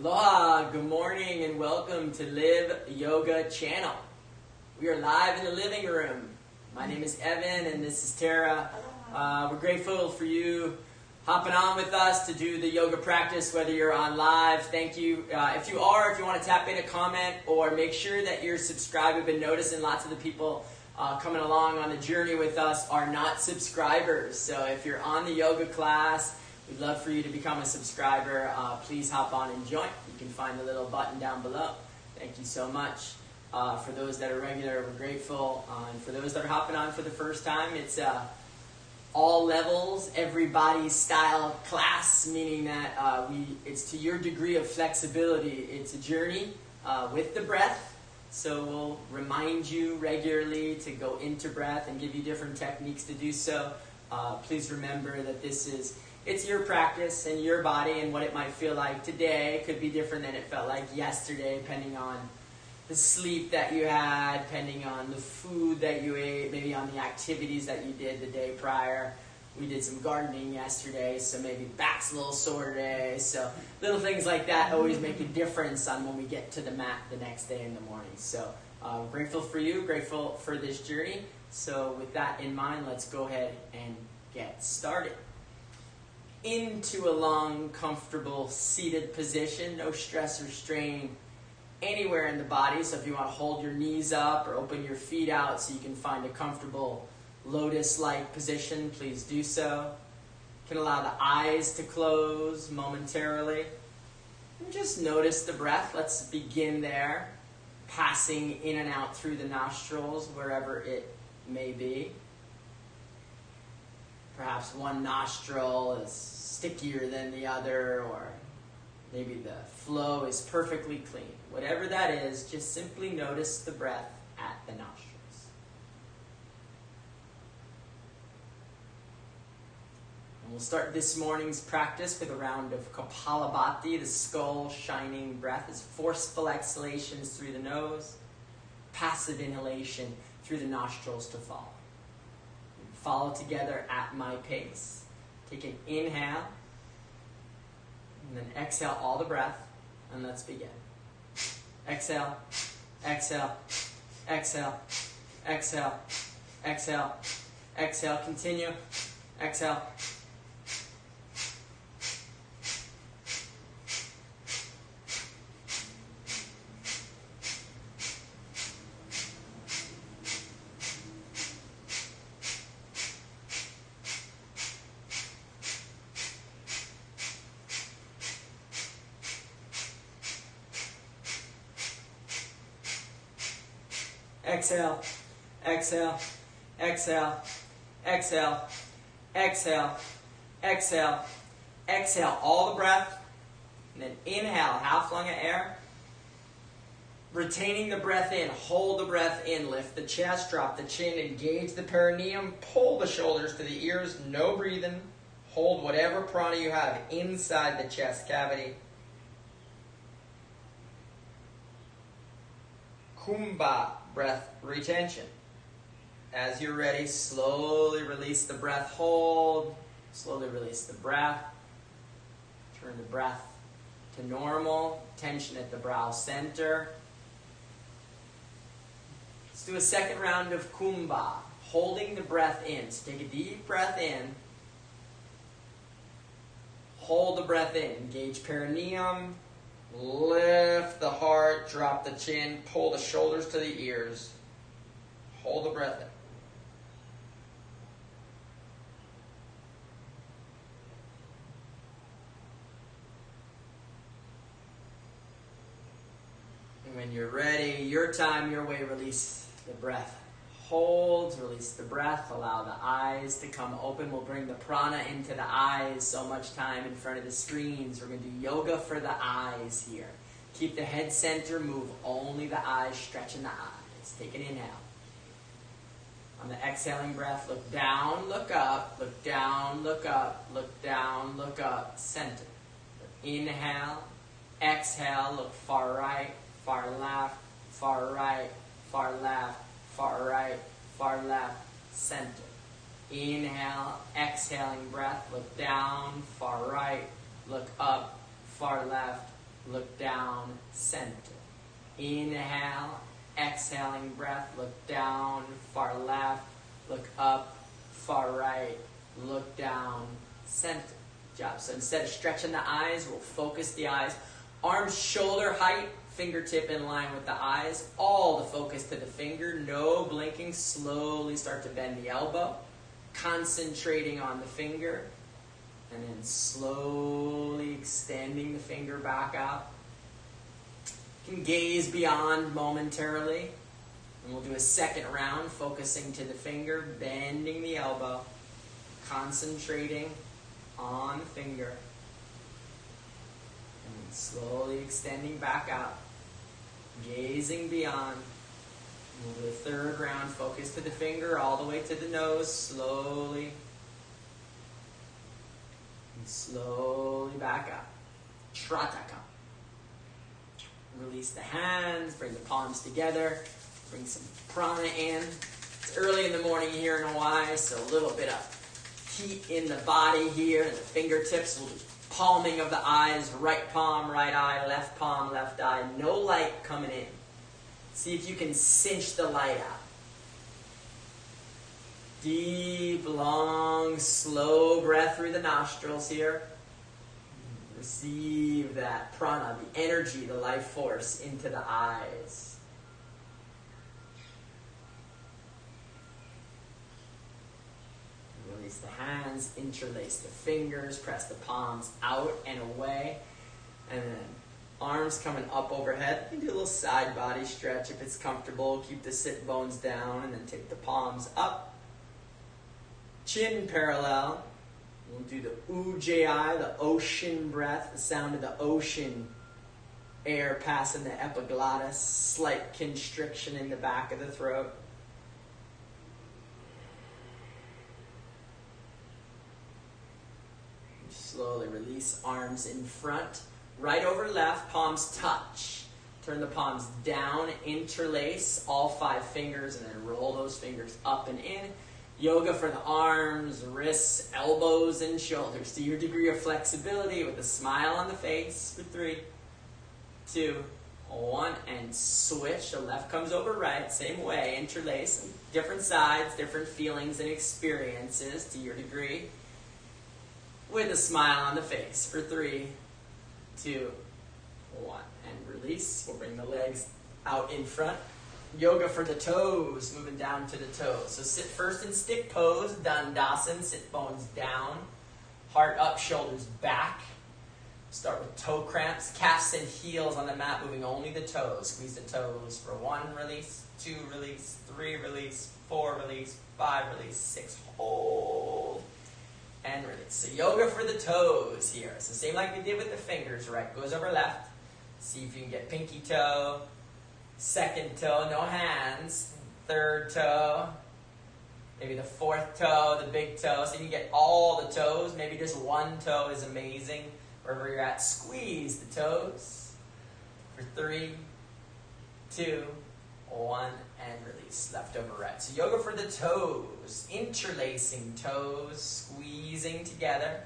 Aloha, good morning, and welcome to Live Yoga Channel. We are live in the living room. My name is Evan, and this is Terra. We're grateful for you hopping on with us to do the yoga practice, whether you're on live. Thank you. If you want to tap in a comment or make sure that you're subscribed. We've been noticing lots of the people coming along on the journey with us are not subscribers. So if you're on the yoga class, we'd love for you to become a subscriber. Please hop on and join. You can find the little button down below. Thank you so much. For those that are regular, we're grateful. And for those that are hopping on for the first time, it's all levels, everybody's style class, meaning that it's to your degree of flexibility. It's a journey with the breath. So we'll remind you regularly to go into breath and give you different techniques to do so. Please remember that it's your practice and your body, and what it might feel like today could be different than it felt like yesterday, depending on the sleep that you had, depending on the food that you ate, maybe on the activities that you did the day prior. We did some gardening yesterday, so maybe back's a little sore today. So little things like that always make a difference on when we get to the mat the next day in the morning. So grateful for you, grateful for this journey. So with that in mind, let's go ahead and get started. Into a long, comfortable, seated position, no stress or strain anywhere in the body. So if you want to hold your knees up or open your feet out so you can find a comfortable lotus-like position, please do so. You can allow the eyes to close momentarily. And just notice the breath. Let's begin there, passing in and out through the nostrils, wherever it may be. Perhaps one nostril is stickier than the other, or maybe the flow is perfectly clean. Whatever that is, just simply notice the breath at the nostrils. And we'll start this morning's practice with a round of Kapalabhati, the skull shining breath. Is forceful exhalations through the nose, passive inhalation through the nostrils to follow. Follow together at my pace. Take an inhale, and then exhale all the breath, and let's begin. Exhale, exhale, exhale, exhale, exhale, exhale, continue, exhale. Exhale, exhale, exhale, exhale, exhale, exhale, exhale all the breath, and then inhale, half lung of air. Retaining the breath in, hold the breath in, lift the chest, drop the chin, engage the perineum, pull the shoulders to the ears, no breathing. Hold whatever prana you have inside the chest cavity. Kumbha, breath retention. As you're ready, slowly release the breath, hold, slowly release the breath. Turn the breath to normal, tension at the brow center. Let's do a second round of Kumbha, holding the breath in. So take a deep breath in, hold the breath in, engage perineum, lift the heart, drop the chin, pull the shoulders to the ears. Hold the breath in. And when you're ready, your time, your way, release the breath. Hold, release the breath, allow the eyes to come open. We'll bring the prana into the eyes. So much time in front of the screens. We're going to do yoga for the eyes here. Keep the head center, move only the eyes, stretching the eyes. Take an inhale. On the exhaling breath, look down, look up, look down, look up, look down, look up, center. Inhale, exhale, look far right, far left, far right, far left, far right, far left, center. Inhale, exhaling breath, look down, far right, look up, far left, look down, center. Inhale, exhaling breath, look down, far left, look up, far right, look down, center. Good job. So instead of stretching the eyes, we'll focus the eyes. Arms shoulder height, fingertip in line with the eyes. All the focus to the finger, no blinking. Slowly start to bend the elbow, concentrating on the finger, and then slowly extending the finger back out. You can gaze beyond momentarily, and we'll do a second round, focusing to the finger, bending the elbow, concentrating on the finger, and slowly extending back out, gazing beyond. We'll do a third round, focus to the finger, all the way to the nose, slowly, and slowly back out. Trataka. Release the hands, bring the palms together, bring some prana in. It's early in the morning here in Hawaii, so a little bit of heat in the body here, and the fingertips. We'll do palming of the eyes, right palm, right eye, left palm, left eye. No light coming in. See if you can cinch the light out. Deep, long, slow breath through the nostrils here. Receive that prana, the energy, the life force into the eyes. Release the hands, interlace the fingers, press the palms out and away. And then arms coming up overhead. You can do a little side body stretch if it's comfortable. Keep the sit bones down and then take the palms up. Chin parallel. We'll do the ujjayi, the ocean breath, the sound of the ocean air passing the epiglottis, slight constriction in the back of the throat. Slowly release arms in front, right over left, palms touch. Turn the palms down, interlace all 5 fingers, and then roll those fingers up and in. Yoga for the arms, wrists, elbows, and shoulders. To your degree of flexibility with a smile on the face for 3, 2, 1, and switch. The left comes over right, same way, interlace. Different sides, different feelings and experiences to your degree. With a smile on the face for 3, 2, 1, and release. We'll bring the legs out in front. Yoga for the toes, moving down to the toes. So sit first in stick pose, Dandasana, sit bones down, heart up, shoulders back. Start with toe cramps, calves and heels on the mat, moving only the toes. Squeeze the toes for 1, release, 2, release, 3, release, 4, release, 5, release, 6, hold, and release. So yoga for the toes here. So same like we did with the fingers, right? Goes over left. See if you can get pinky toe, second toe, no hands, third toe, maybe the 4th toe, the big toe. So you can get all the toes. Maybe just 1 toe is amazing. Wherever you're at, squeeze the toes for 3, 2, 1, and release. Left over right. So yoga for the toes, interlacing toes, squeezing together.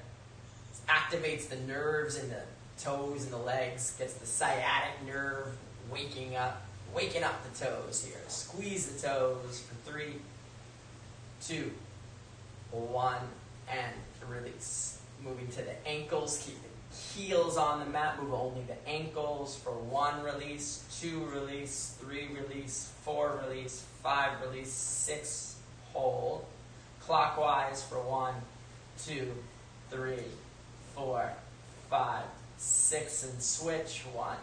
This activates the nerves in the toes and the legs, gets the sciatic nerve waking up the toes here. Squeeze the toes for 3, 2, 1, and release. Moving to the ankles, keep the heels on the mat, move only the ankles for 1, release, 2, release, 3, release, 4, release, 5, release, 6, hold. Clockwise for 1, 2, 3, 4, 5, 6, and switch. 1,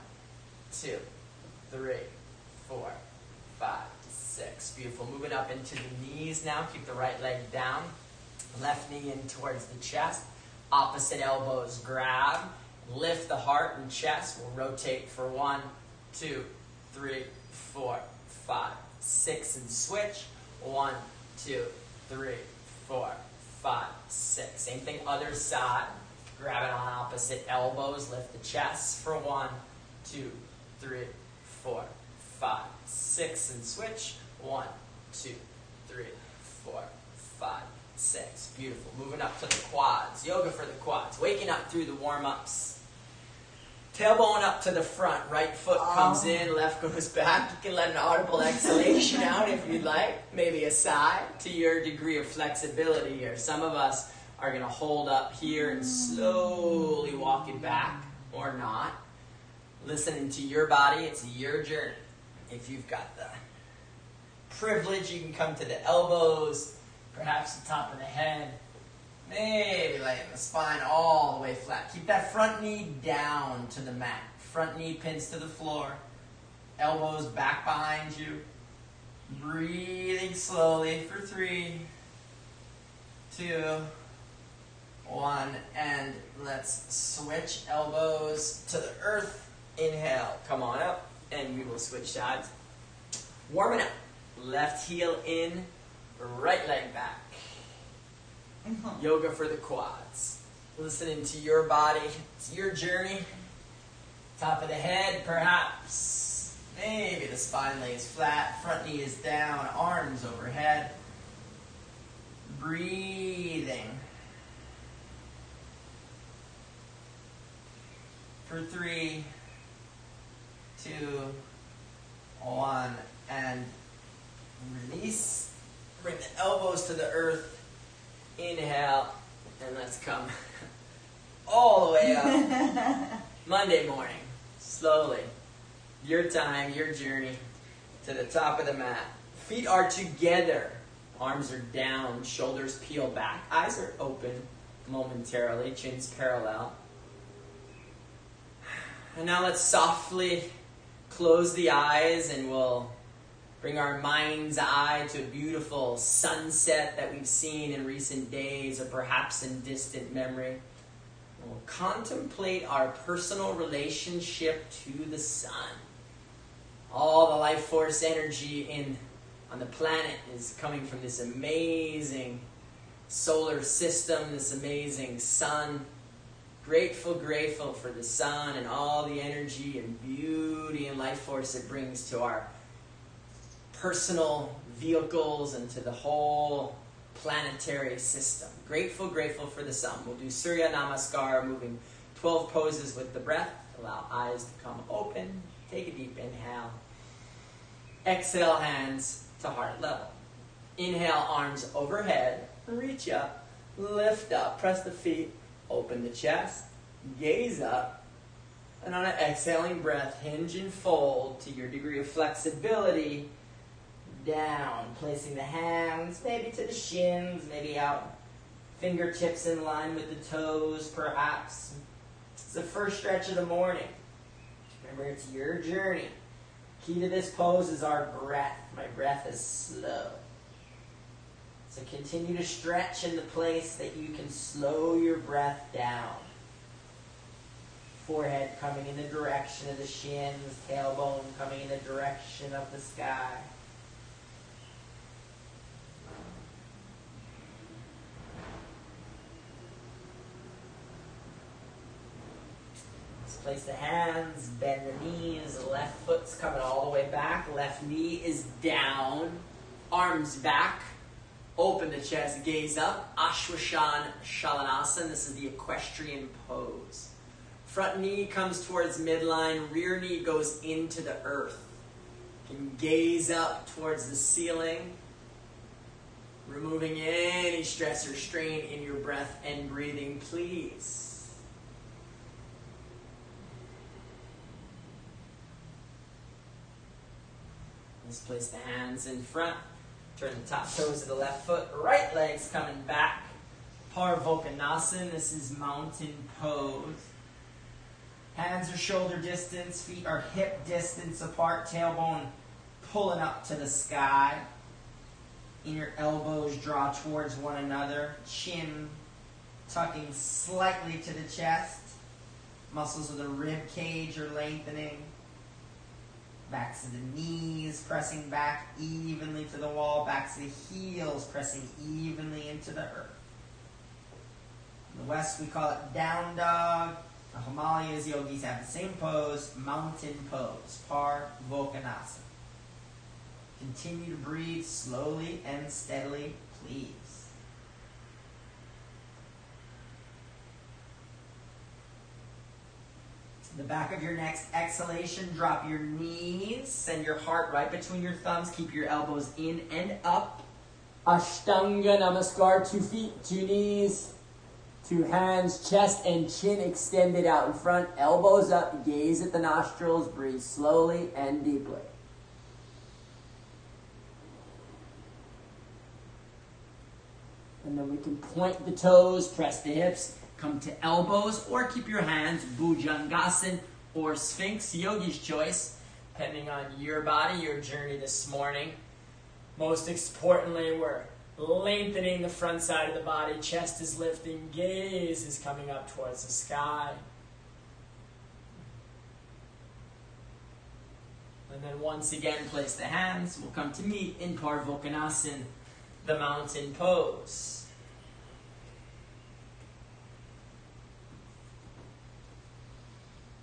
2, 3, 4, 5, 6. Beautiful. Moving up into the knees now. Keep the right leg down. Left knee in towards the chest. Opposite elbows grab. Lift the heart and chest. We'll rotate for 1, 2, 3, 4, 5, 6, and switch. 1, 2, 3, 4, 5, 6. Same thing, other side. Grab it on opposite elbows. Lift the chest for 1, 2, 3, 4, 5, 6, and switch. 1, 2, 3, 4, 5, 6. Beautiful. Moving up to the quads. Yoga for the quads. Waking up through the warm-ups. Tailbone up to the front. Right foot comes in, left goes back. You can let an audible exhalation out if you'd like. Maybe a sigh to your degree of flexibility here. Some of us are going to hold up here and slowly walk it back, or not. Listening to your body, it's your journey. If you've got the privilege, you can come to the elbows, perhaps the top of the head. Maybe laying the spine all the way flat. Keep that front knee down to the mat. Front knee pins to the floor. Elbows back behind you. Breathing slowly for 3, 2, 1. And let's switch elbows to the earth. Inhale. Come on up. And we will switch sides. Warming up. Left heel in. Right leg back. Yoga for the quads. Listening to your body. It's your journey. Top of the head, perhaps. Maybe the spine lays flat. Front knee is down. Arms overhead. Breathing. For 3, 2, 1. And release. Bring the elbows to the earth. Inhale, and let's come all the way up. Monday morning, slowly. Your time, your journey to the top of the mat. Feet are together. Arms are down, shoulders peel back. Eyes are open momentarily, chins parallel. And now let's softly close the eyes, and we'll bring our mind's eye to a beautiful sunset that we've seen in recent days or perhaps in distant memory. We'll contemplate our personal relationship to the sun. All the life force energy on the planet is coming from this amazing solar system, this amazing sun. Grateful for the sun and all the energy and beauty and life force it brings to our personal vehicles and to the whole planetary system. Grateful for the sun. We'll do Surya Namaskar, moving 12 poses with the breath. Allow eyes to come open. Take a deep inhale. Exhale, hands to heart level. Inhale, arms overhead. Reach up, lift up, press the feet, open the chest, gaze up. And on an exhaling breath, hinge and fold to your degree of flexibility. Down, placing the hands maybe to the shins, maybe out, fingertips in line with the toes, perhaps. It's the first stretch of the morning. Remember, it's your journey. Key to this pose is our breath. My breath is slow. So continue to stretch in the place that you can slow your breath down. Forehead coming in the direction of the shins, tailbone coming in the direction of the sky. Place the hands, bend the knees, left foot's coming all the way back, left knee is down, arms back, open the chest, gaze up, Ashwashan Shalanasana, this is the equestrian pose. Front knee comes towards midline, rear knee goes into the earth. You can gaze up towards the ceiling, removing any stress or strain in your breath and breathing, please. Let's place the hands in front. Turn the top toes of the left foot. Right leg's coming back. Parvokonasana. This is mountain pose. Hands are shoulder distance. Feet are hip distance apart. Tailbone pulling up to the sky. Inner elbows draw towards one another. Chin tucking slightly to the chest. Muscles of the rib cage are lengthening. Backs of the knees pressing back evenly to the wall. Backs of the heels pressing evenly into the earth. In the West, we call it down dog. The Himalayas yogis have the same pose, mountain pose, Parvokonasana. Continue to breathe slowly and steadily, please. The back of your next exhalation, drop your knees, send your heart right between your thumbs, keep your elbows in and up. Ashtanga Namaskar, 2 feet, 2 knees, 2 hands, chest and chin extended out in front, elbows up, gaze at the nostrils, breathe slowly and deeply. And then we can point the toes, press the hips, come to elbows, or keep your hands, Bhujangasana or Sphinx, yogi's choice, depending on your body, your journey this morning. Most importantly, we're lengthening the front side of the body, chest is lifting, gaze is coming up towards the sky. And then once again, place the hands. We'll come to meet in Parvokanasana, the mountain pose.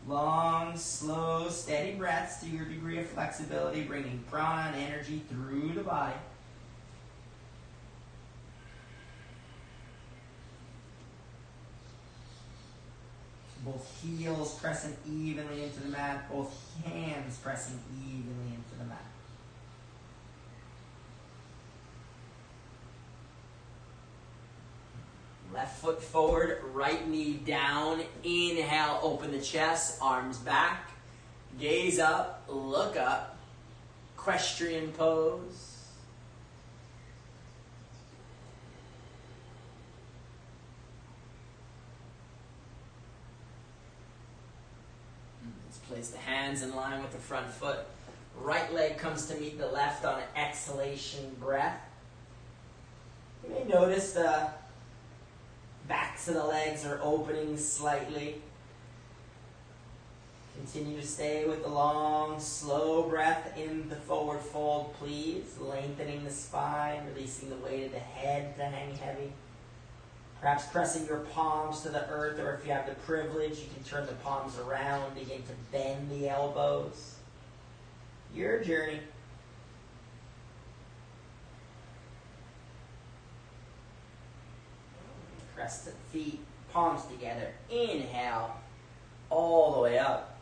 Long, slow, steady breaths to your degree of flexibility, bringing prana and energy through the body. Both heels pressing evenly into the mat, both hands pressing evenly into the mat. Left foot forward, right knee down. Inhale, open the chest, arms back. Gaze up, look up. Equestrian pose. Let's place the hands in line with the front foot. Right leg comes to meet the left on an exhalation breath. You may notice the backs of the legs are opening slightly. Continue to stay with the long, slow breath in the forward fold, please. Lengthening the spine, releasing the weight of the head to hang heavy. Perhaps pressing your palms to the earth, or if you have the privilege, you can turn the palms around, begin to bend the elbows. Your journey. Crescent feet, palms together. Inhale, all the way up.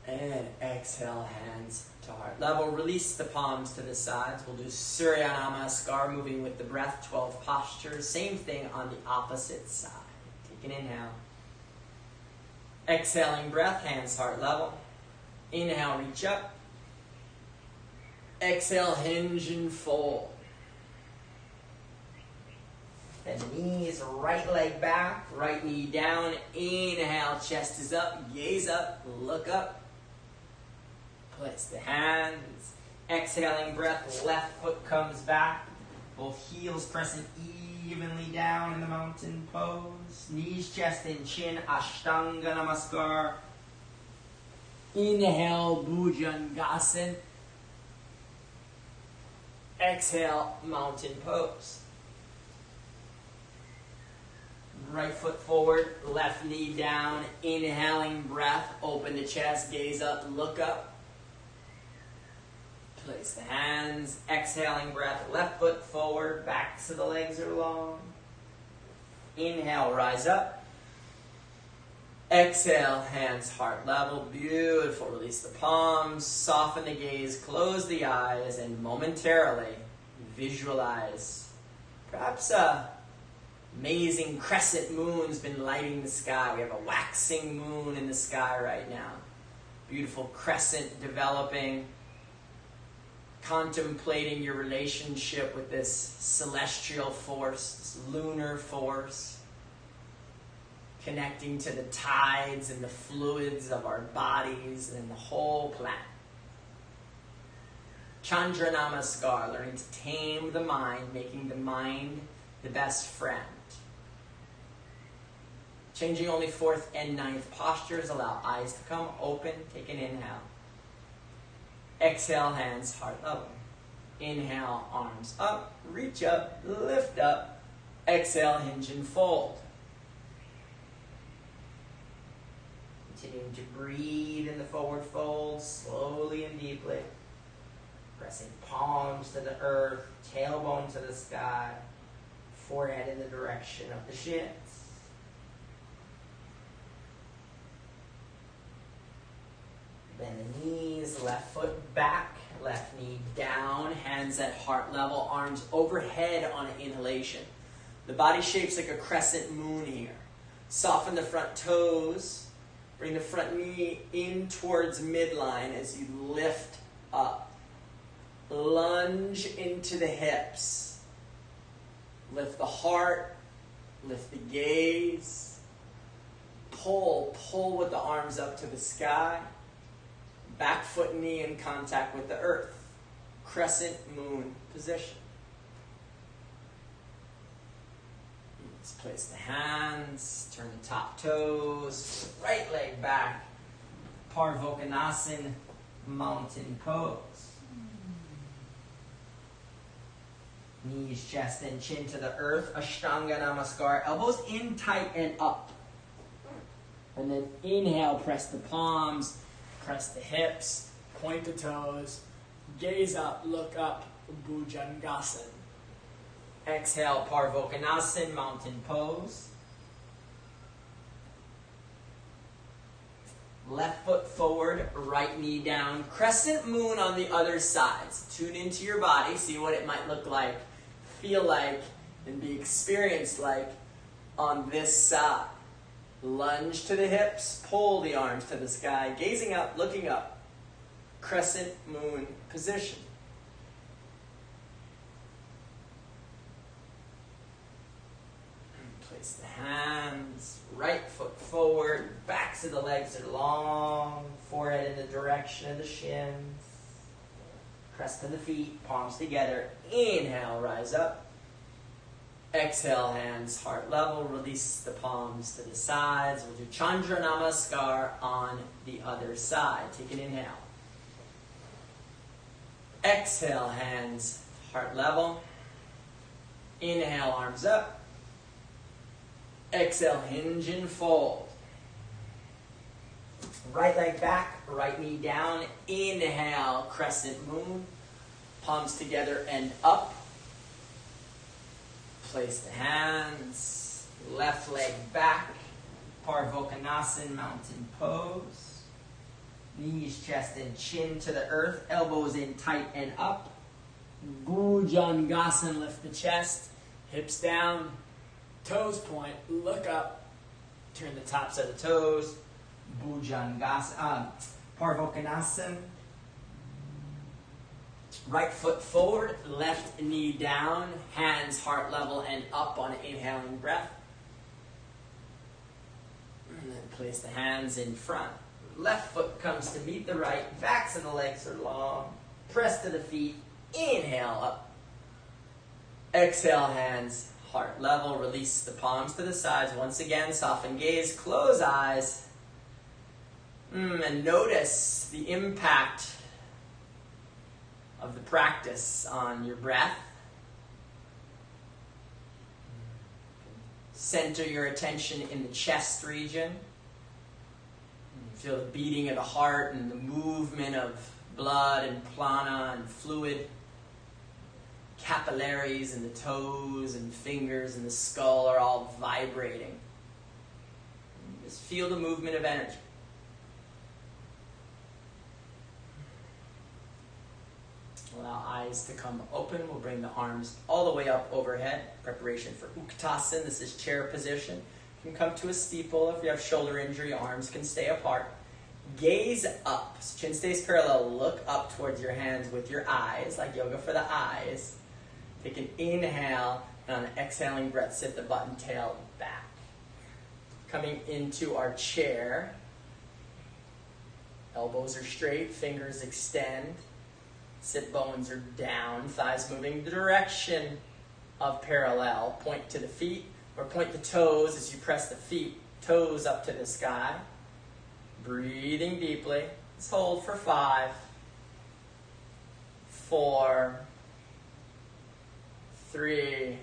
And exhale, hands to heart level. Release the palms to the sides. We'll do Surya Namaskar, moving with the breath, 12 postures. Same thing on the opposite side. Take an inhale. Exhaling breath, hands heart level. Inhale, reach up. Exhale, hinge and fold. Then knees, right leg back, right knee down. Inhale, chest is up, gaze up, look up. Place the hands. Exhaling breath, left foot comes back. Both heels pressing evenly down in the mountain pose. Knees, chest, and chin, Ashtanga Namaskar. Inhale, Bhujangasana. Exhale, mountain pose. Right foot forward, left knee down. Inhaling breath, open the chest, gaze up, look up. Place the hands. Exhaling breath, left foot forward, backs of the legs are long. Inhale, rise up. Exhale, hands heart level. Beautiful. Release the palms, soften the gaze, close the eyes, and momentarily visualize perhaps a amazing crescent moon's been lighting the sky. We have a waxing moon in the sky right now. Beautiful crescent developing. Contemplating your relationship with this celestial force, this lunar force. Connecting to the tides and the fluids of our bodies and the whole planet. Chandra Namaskar, learning to tame the mind, making the mind the best friend. Changing only 4th and 9th postures. Allow eyes to come open. Take an inhale. Exhale, hands heart level. Inhale, arms up. Reach up. Lift up. Exhale, hinge and fold. Continuing to breathe in the forward fold, slowly and deeply. Pressing palms to the earth, tailbone to the sky, forehead in the direction of the shins. and the knees, left foot back, left knee down, hands at heart level, arms overhead on an inhalation. The body shape's like a crescent moon here. Soften the front toes. Bring the front knee in towards midline as you lift up. Lunge into the hips. Lift the heart. Lift the gaze. Pull with the arms up to the sky. Back foot and knee in contact with the earth. Crescent moon position. Let's place the hands, turn the top toes, right leg back. Parvokanasana, mountain pose. Knees, chest, and chin to the earth. Ashtanga Namaskar. Elbows in tight and up. And then inhale, press the palms, press the hips, point the toes, gaze up, look up, Bhujangasana. Exhale, Parvokanasana, mountain pose. Left foot forward, right knee down. Crescent moon on the other side. So tune into your body, see what it might look like, feel like, and be experienced like on this side. Lunge to the hips, pull the arms to the sky, gazing up, looking up. Crescent moon position. Place the hands, right foot forward, backs of the legs are long, forehead in the direction of the shins. Crest of the feet, palms together. Inhale, rise up. Exhale, hands heart level, release the palms to the sides. We'll do Chandra Namaskar on the other side. Take an inhale. Exhale, hands heart level. Inhale, arms up. Exhale, hinge and fold. Right leg back, right knee down. Inhale, crescent moon. Palms together and up. Place the hands. Left leg back. Parvokanasana, mountain pose. Knees, chest, and chin to the earth. Elbows in tight and up. Bhujangasana, lift the chest. Hips down. Toes point, look up, turn the tops of the toes, Bhujangasana, Parvokanasana. Right foot forward, left knee down, hands heart level and up on an inhaling breath. And then place the hands in front. Left foot comes to meet the right, backs of the legs are long. Press to the feet, inhale up. Exhale, hands heart level, release the palms to the sides. Once again, soften gaze, close eyes. And notice the impact of the practice on your breath. Center your attention in the chest region. Feel the beating of the heart and the movement of blood and prana and fluid. Capillaries and the toes and fingers and the skull are all vibrating. Just feel the movement of energy. Allow eyes to come open. We'll bring the arms all the way up overhead. Preparation for Utkatasana. This is chair position. You can come to a steeple. If you have shoulder injury, arms can stay apart. Gaze up. So chin stays parallel. Look up towards your hands with your eyes, like yoga for the eyes. Take an inhale, and on an exhaling breath, sit the butt and tail back. Coming into our chair. Elbows are straight, fingers extend. Sit bones are down, thighs moving the direction of parallel. Point to the feet, or point the toes as you press the feet, toes up to the sky. Breathing deeply. Let's hold for 5, 4, 3,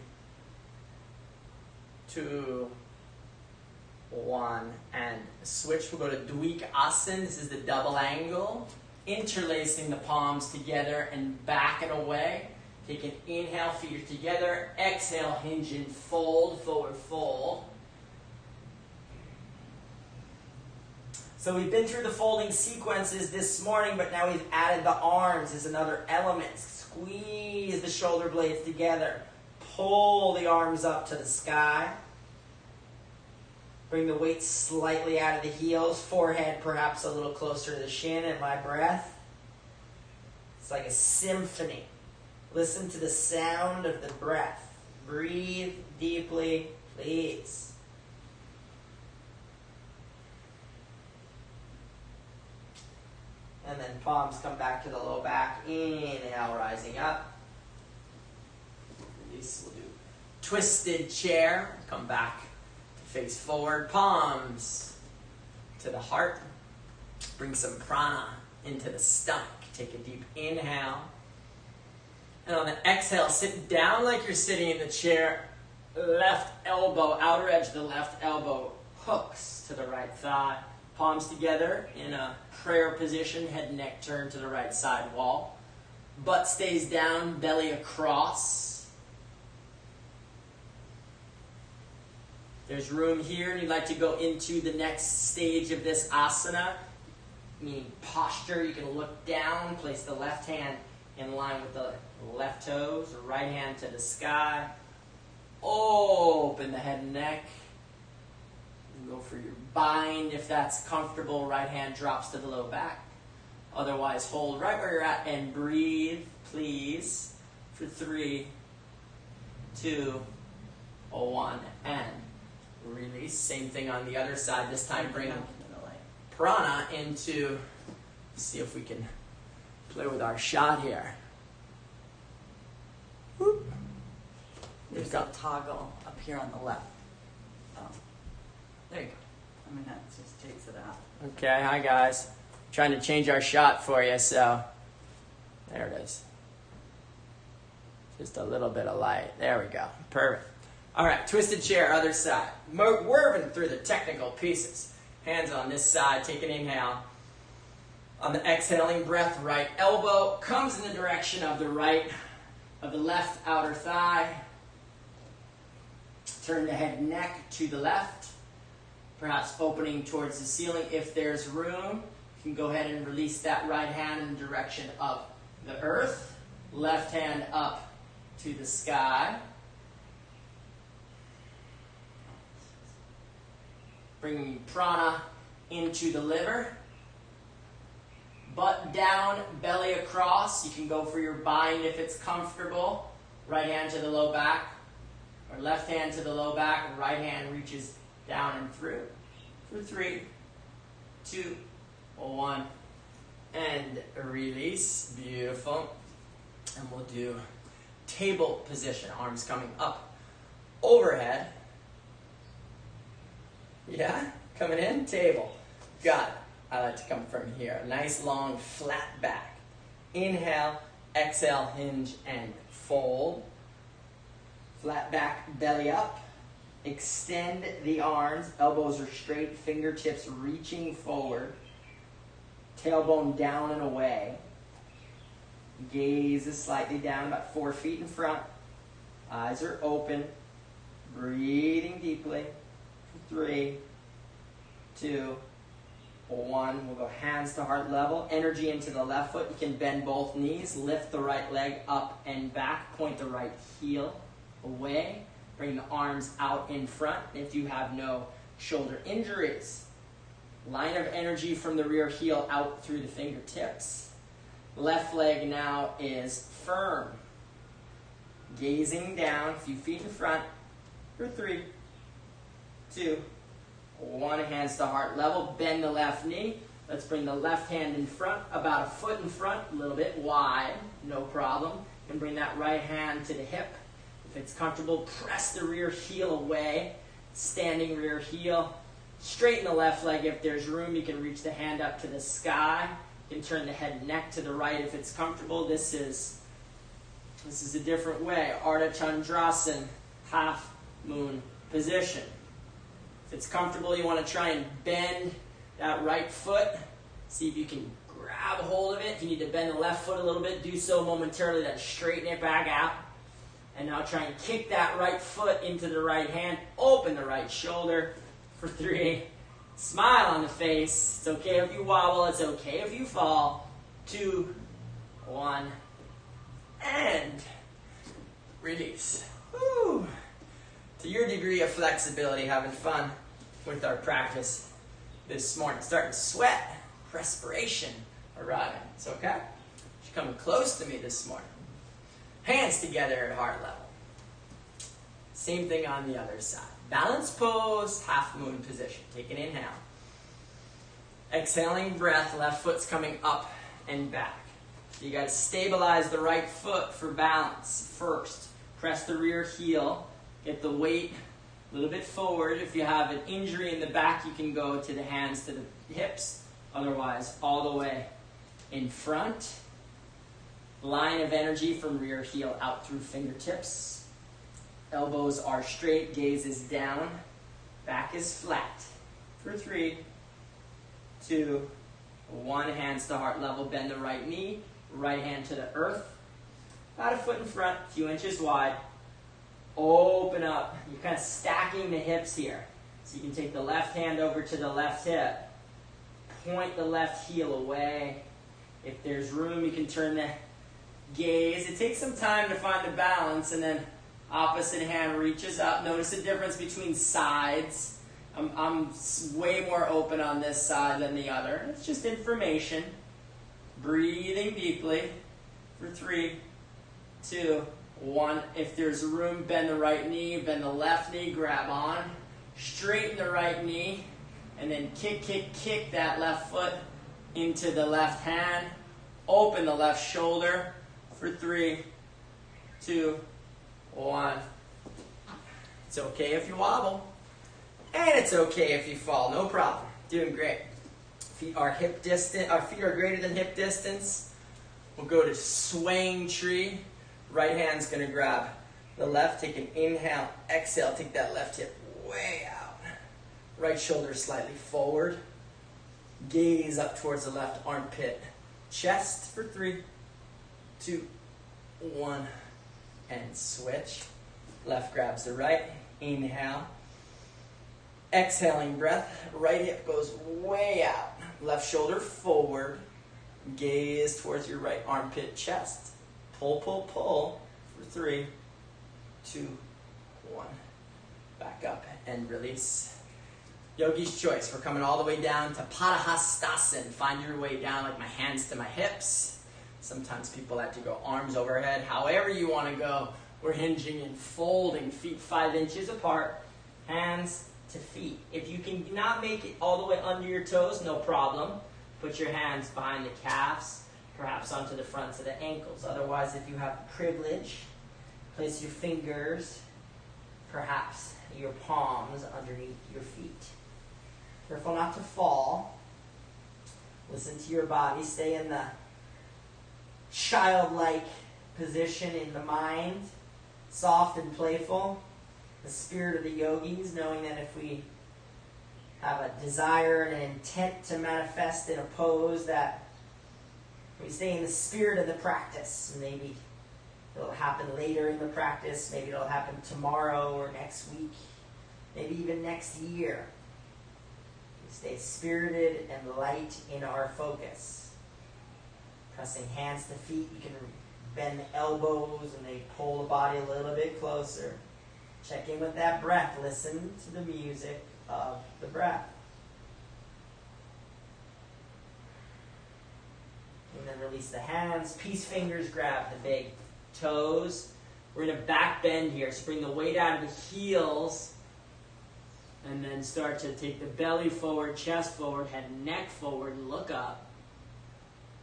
2, 1, and switch. We'll go to Dvika-asana. This is the double angle. Interlacing the palms together and back and away. Take an inhale, feet are together. Exhale, hinge and fold, forward fold. So we've been through the folding sequences this morning, but now we've added the arms as another element. Squeeze the shoulder blades together. Pull the arms up to the sky. Bring the weight slightly out of the heels. Forehead perhaps a little closer to the shin, and my breath. It's like a symphony. Listen to the sound of the breath. Breathe deeply, please. And then palms come back to the low back. Inhale, rising up. Release, we'll do twisted chair. Come back to face forward. Palms to the heart. Bring some prana into the stomach. Take a deep inhale. And on the exhale, sit down like you're sitting in the chair. Left elbow, outer edge of the left elbow hooks to the right thigh. Palms together in a prayer position, head and neck turned to the right side wall. Butt stays down, belly across. There's room here and you'd like to go into the next stage of this asana, meaning posture. You can look down, place the left hand in line with the left toes, or right hand to the sky. Open the head and neck. Go for your bind if that's comfortable. Right hand drops to the low back. Otherwise, hold right where you're at and breathe, please, for 3, 2, 1, and release. Same thing on the other side. This time bring prana into, see if we can play with our shot here. Whoop. There's a toggle up here on the left. There you go. I mean, that just takes it out. Okay, hi guys. Trying to change our shot for you, so there it is. Just a little bit of light. There we go. Perfect. All right, twisted chair, other side. Whirling through the technical pieces. Hands on this side. Take an inhale. On the exhaling breath, right elbow comes in the direction of the left outer thigh. Turn the head and neck to the left. Perhaps opening towards the ceiling. If there's room, you can go ahead and release that right hand in the direction of the earth. Left hand up to the sky. Bringing prana into the liver. Butt down, belly across. You can go for your bind if it's comfortable. Right hand to the low back. Or left hand to the low back. Right hand reaches down and through. For 3, 2, 1, and release. Beautiful. And we'll do table position. Arms coming up overhead. Yeah, coming in, table. Got it. I like to come from here. Nice long flat back. Inhale, exhale, hinge and fold. Flat back, belly up. Extend the arms. Elbows are straight, fingertips reaching forward. Tailbone down and away. Gaze is slightly down, about 4 feet in front. Eyes are open. Breathing deeply. 3, 2, 1. We'll go hands to heart level. Energy into the left foot. You can bend both knees. Lift the right leg up and back. Point the right heel away. Bring the arms out in front if you have no shoulder injuries. Line of energy from the rear heel out through the fingertips. Left leg now is firm. Gazing down, a few feet in front. For 3, 2, 1. Hands to heart level. Bend the left knee. Let's bring the left hand in front, about a foot in front, a little bit wide, no problem. And bring that right hand to the hip. If it's comfortable, press the rear heel away. Standing rear heel. Straighten the left leg. If there's room, you can reach the hand up to the sky. You can turn the head and neck to the right if it's comfortable. This is a different way. Ardha Chandrasana, half moon position. If it's comfortable, you want to try and bend that right foot. See if you can grab hold of it. If you need to bend the left foot a little bit, do so momentarily, then straighten it back out. And now try and kick that right foot into the right hand. Open the right shoulder for 3, Smile on the face. It's okay if you wobble. It's okay if you fall. 2, 1, and release. Woo. To your degree of flexibility, having fun with our practice this morning. Starting to sweat, respiration arriving. It's okay. You're coming close to me this morning. Hands together at heart level. Same thing on the other side. Balance pose, half moon position. Take an inhale. Exhaling breath, left foot's coming up and back. So you got to stabilize the right foot for balance first. Press the rear heel. Get the weight a little bit forward. If you have an injury in the back, you can go to the hands to the hips. Otherwise, all the way in front. Line of energy from rear heel out through fingertips. Elbows are straight, gaze is down. Back is flat. For 3, 2, 1. Hands to heart level. Bend the right knee. Right hand to the earth. About a foot in front, a few inches wide. Open up. You're kind of stacking the hips here. So you can take the left hand over to the left hip. Point the left heel away. If there's room, you can turn the gaze. It takes some time to find the balance, and then opposite hand reaches up. Notice the difference between sides. I'm way more open on this side than the other. It's just information. Breathing deeply for 3, 2, 1. If there's room, bend the right knee, bend the left knee, grab on. Straighten the right knee, and then kick that left foot into the left hand. Open the left shoulder for 3, 2, 1. It's okay if you wobble. And it's okay if you fall. No problem. Doing great. Feet are hip distance. Our feet are greater than hip distance. We'll go to swaying tree. Right hand's going to grab the left. Take an inhale. Exhale. Take that left hip way out. Right shoulder slightly forward. Gaze up towards the left armpit. Chest for 3, 2, 1. And switch. Left grabs the right. Inhale. Exhaling breath. Right hip goes way out. Left shoulder forward. Gaze towards your right armpit, chest. Pull, pull, pull for 3, 2, 1. Back up and release. Yogi's choice. We're coming all the way down to Padahastasana. Find your way down like my hands to my hips. Sometimes people like to go arms overhead. However you want to go. We're hinging and folding. Feet 5 inches apart. Hands to feet. If you can not make it all the way under your toes, no problem. Put your hands behind the calves, perhaps onto the fronts of the ankles. Otherwise, if you have the privilege, place your fingers, perhaps your palms underneath your feet. Careful not to fall. Listen to your body. Stay in the childlike position in the mind, soft and playful. The spirit of the yogis, knowing that if we have a desire and an intent to manifest in a pose, that we stay in the spirit of the practice. Maybe it'll happen later in the practice. Maybe it'll happen tomorrow or next week. Maybe even next year. We stay spirited and light in our focus. Pressing hands to feet. You can bend the elbows and they pull the body a little bit closer. Check in with that breath. Listen to the music of the breath. And then release the hands. Peace fingers grab the big toes. We're in a back bend here. So bring the weight out of the heels. And then start to take the belly forward, chest forward, head and neck forward. Look up.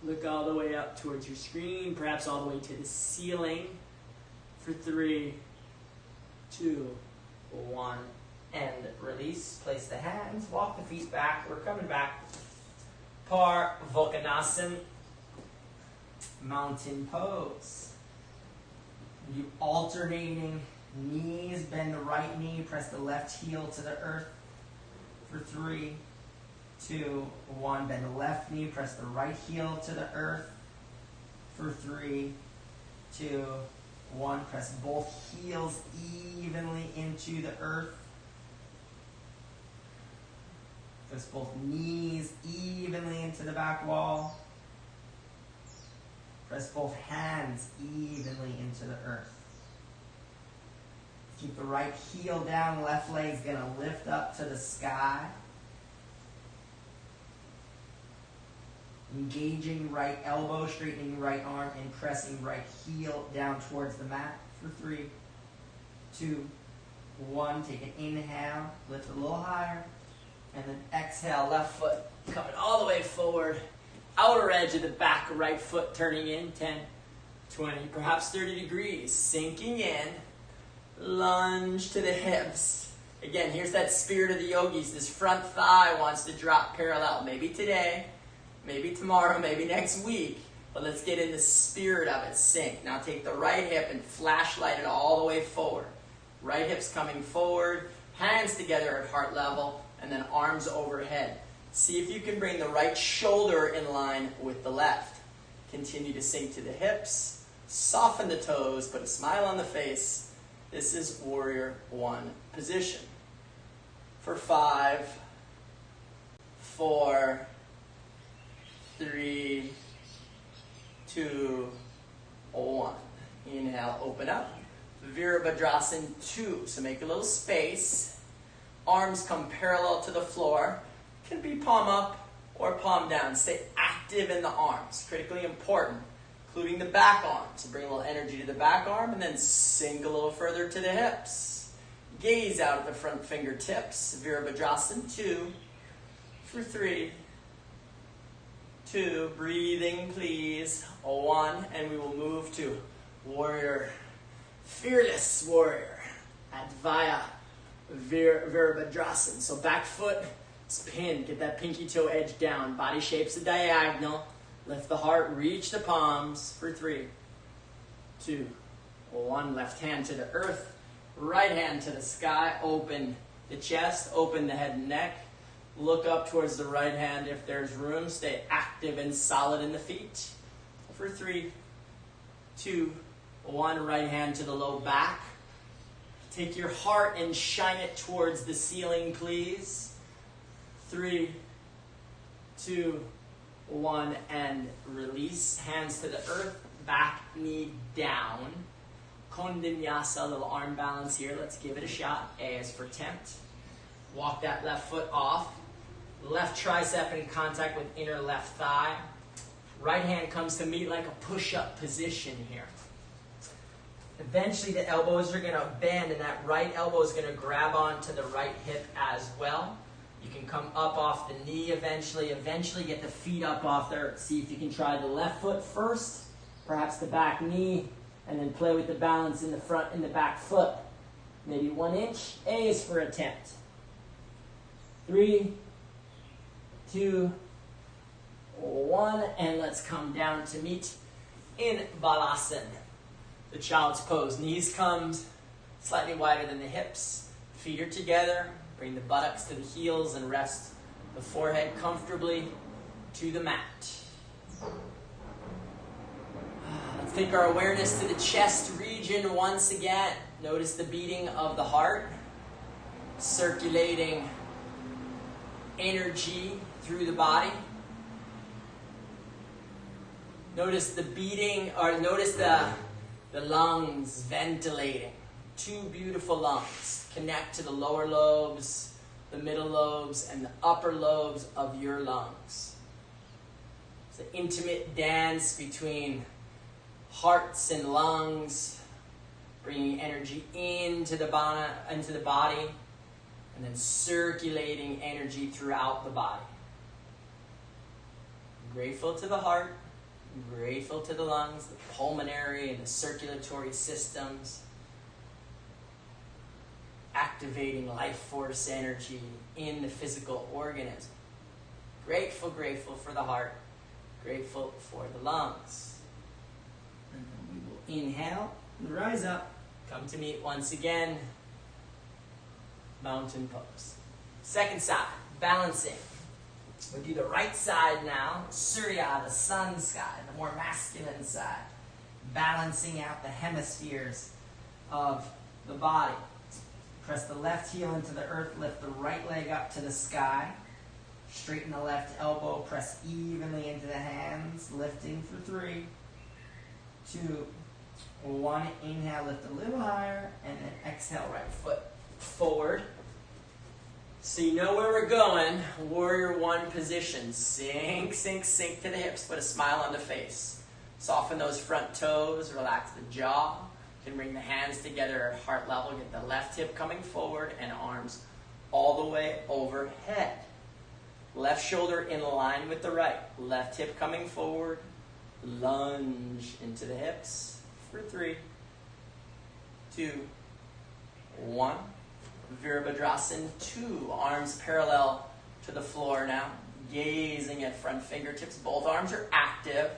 Look all the way up towards your screen. Perhaps all the way to the ceiling. For 3, 2, 1, and release. Place the hands. Walk the feet back. We're coming back. Purvokanasan. Mountain pose. You alternating knees. Bend the right knee. Press the left heel to the earth. For 3, 2, 1. Bend the left knee. Press the right heel to the earth. For 3, 2, 1. Press both heels evenly into the earth. Press both knees evenly into the back wall. Press both hands evenly into the earth. Keep the right heel down, left leg's going to lift up to the sky. Engaging right elbow, straightening right arm, and pressing right heel down towards the mat for 3, 2, 1. Take an inhale, lift a little higher, and then exhale, left foot coming all the way forward. Outer edge of the back right foot turning in, 10, 20, perhaps 30 degrees. Sinking in. Lunge to the hips. Again, here's that spirit of the yogis. This front thigh wants to drop parallel. Maybe today, maybe tomorrow, maybe next week. But let's get in the spirit of it. Sink. Now take the right hip and flashlight it all the way forward. Right hip's coming forward. Hands together at heart level. And then arms overhead. See if you can bring the right shoulder in line with the left. Continue to sink to the hips. Soften the toes. Put a smile on the face. This is Warrior 1 position. For 5, 4, 3, 2, 1. Inhale, open up. Virabhadrasana 2. So make a little space. Arms come parallel to the floor. Can be palm up or palm down. Stay active in the arms. Critically important. Including the back arm. So bring a little energy to the back arm and then sink a little further to the hips. Gaze out at the front fingertips. Virabhadrasana 2 for 3, 2. Breathing, please. 1. And we will move to Warrior, Fearless Warrior. Advaya Virabhadrasana. So back foot is pinned. Get that pinky toe edge down. Body shapes a diagonal. Lift the heart, reach the palms for 3, 2, 1. Left hand to the earth, right hand to the sky. Open the chest, open the head and neck. Look up towards the right hand if there's room. Stay active and solid in the feet. For 3, 2, 1. Right hand to the low back. Take your heart and shine it towards the ceiling, please. 3, 2, 1, and release. Hands to the earth, back knee down. Kondinyasa, little arm balance here. Let's give it a shot. A is for tempt. Walk that left foot off. Left tricep in contact with inner left thigh. Right hand comes to meet like a push-up position here. Eventually the elbows are going to bend and that right elbow is going to grab onto the right hip as well. You can come up off the knee eventually get the feet up off there. See if you can try the left foot first, perhaps the back knee, and then play with the balance in the front and the back foot. Maybe 1 inch. A is for attempt. 3, 2, 1, and let's come down to meet in Balasana. The child's pose. Knees come slightly wider than the hips. Feet are together. Bring the buttocks to the heels and rest the forehead comfortably to the mat. Let's take our awareness to the chest region once again. Notice the beating of the heart, circulating energy through the body. Notice the beating, or notice the lungs ventilating. 2 beautiful lungs. Connect to the lower lobes, the middle lobes, and the upper lobes of your lungs. It's an intimate dance between hearts and lungs, bringing energy into the body, and then circulating energy throughout the body. Grateful to the heart, grateful to the lungs, the pulmonary and the circulatory systems, activating life force energy in the physical organism. Grateful for the heart, grateful for the lungs. And then we will inhale and rise up. Come to meet once again. Mountain pose. Second side, balancing. We'll do the right side now. Surya, the sun side, the more masculine side. Balancing out the hemispheres of the body. Press the left heel into the earth, lift the right leg up to the sky. Straighten the left elbow, press evenly into the hands, lifting for 3, 2, 1. Inhale, lift a little higher, and then exhale, right foot forward. So you know where we're going. Warrior 1 position. Sink, sink, sink to the hips. Put a smile on the face. Soften those front toes. Relax the jaw. You can bring the hands together at heart level. Get the left hip coming forward and arms all the way overhead. Left shoulder in line with the right. Left hip coming forward. Lunge into the hips for 3, 2, 1. Virabhadrasana 2. Arms parallel to the floor now. Gazing at front fingertips. Both arms are active.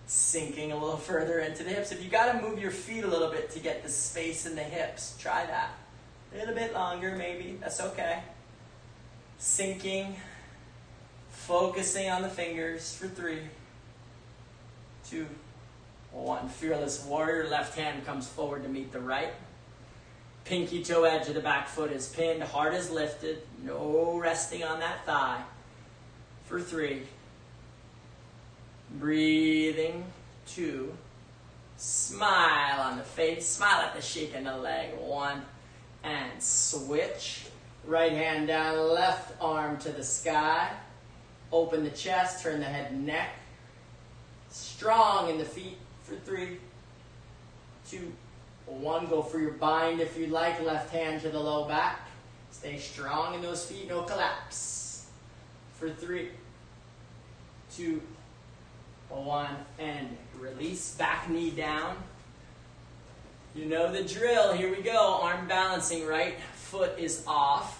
Sinking a little further into the hips. If you got to move your feet a little bit to get the space in the hips, try that. A little bit longer maybe. That's okay. Sinking. Focusing on the fingers for 3, 2, 1. Fearless warrior. Left hand comes forward to meet the right. Pinky toe edge of the back foot is pinned. Heart is lifted. No resting on that thigh. For 3. Breathing. 2. Smile on the face. Smile at the shake in the leg. 1. And switch. Right hand down. Left arm to the sky. Open the chest. Turn the head and neck. Strong in the feet. For 3, 2, 1. Go for your bind if you'd like. Left hand to the low back. Stay strong in those feet. No collapse. For 3, 2, 1. And release. Back knee down. You know the drill. Here we go. Arm balancing. Right foot is off.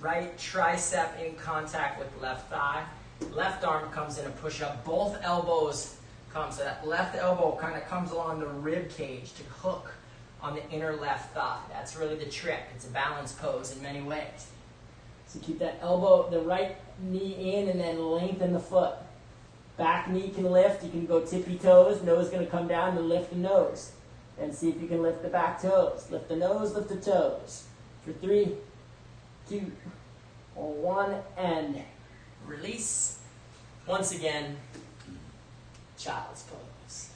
Right tricep in contact with left thigh. Left arm comes in a push-up. Both elbows come. So that left elbow kind of comes along the rib cage to hook on the inner left thigh. That's really the trick. It's a balance pose in many ways. So keep that elbow, the right knee in, and then lengthen the foot. Back knee can lift. You can go tippy toes. Nose going to come down and lift the nose. And see if you can lift the back toes. Lift the nose, lift the toes. For 3, 2, 1, and release. Once again, child's pose.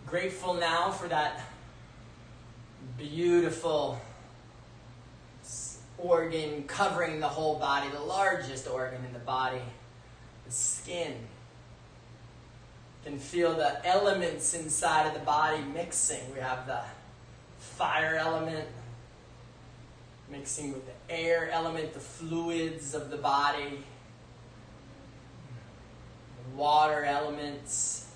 Grateful now for that beautiful organ covering the whole body, the largest organ in the body, the skin. You can feel the elements inside of the body mixing. We have the fire element mixing with the air element, the fluids of the body, the water elements,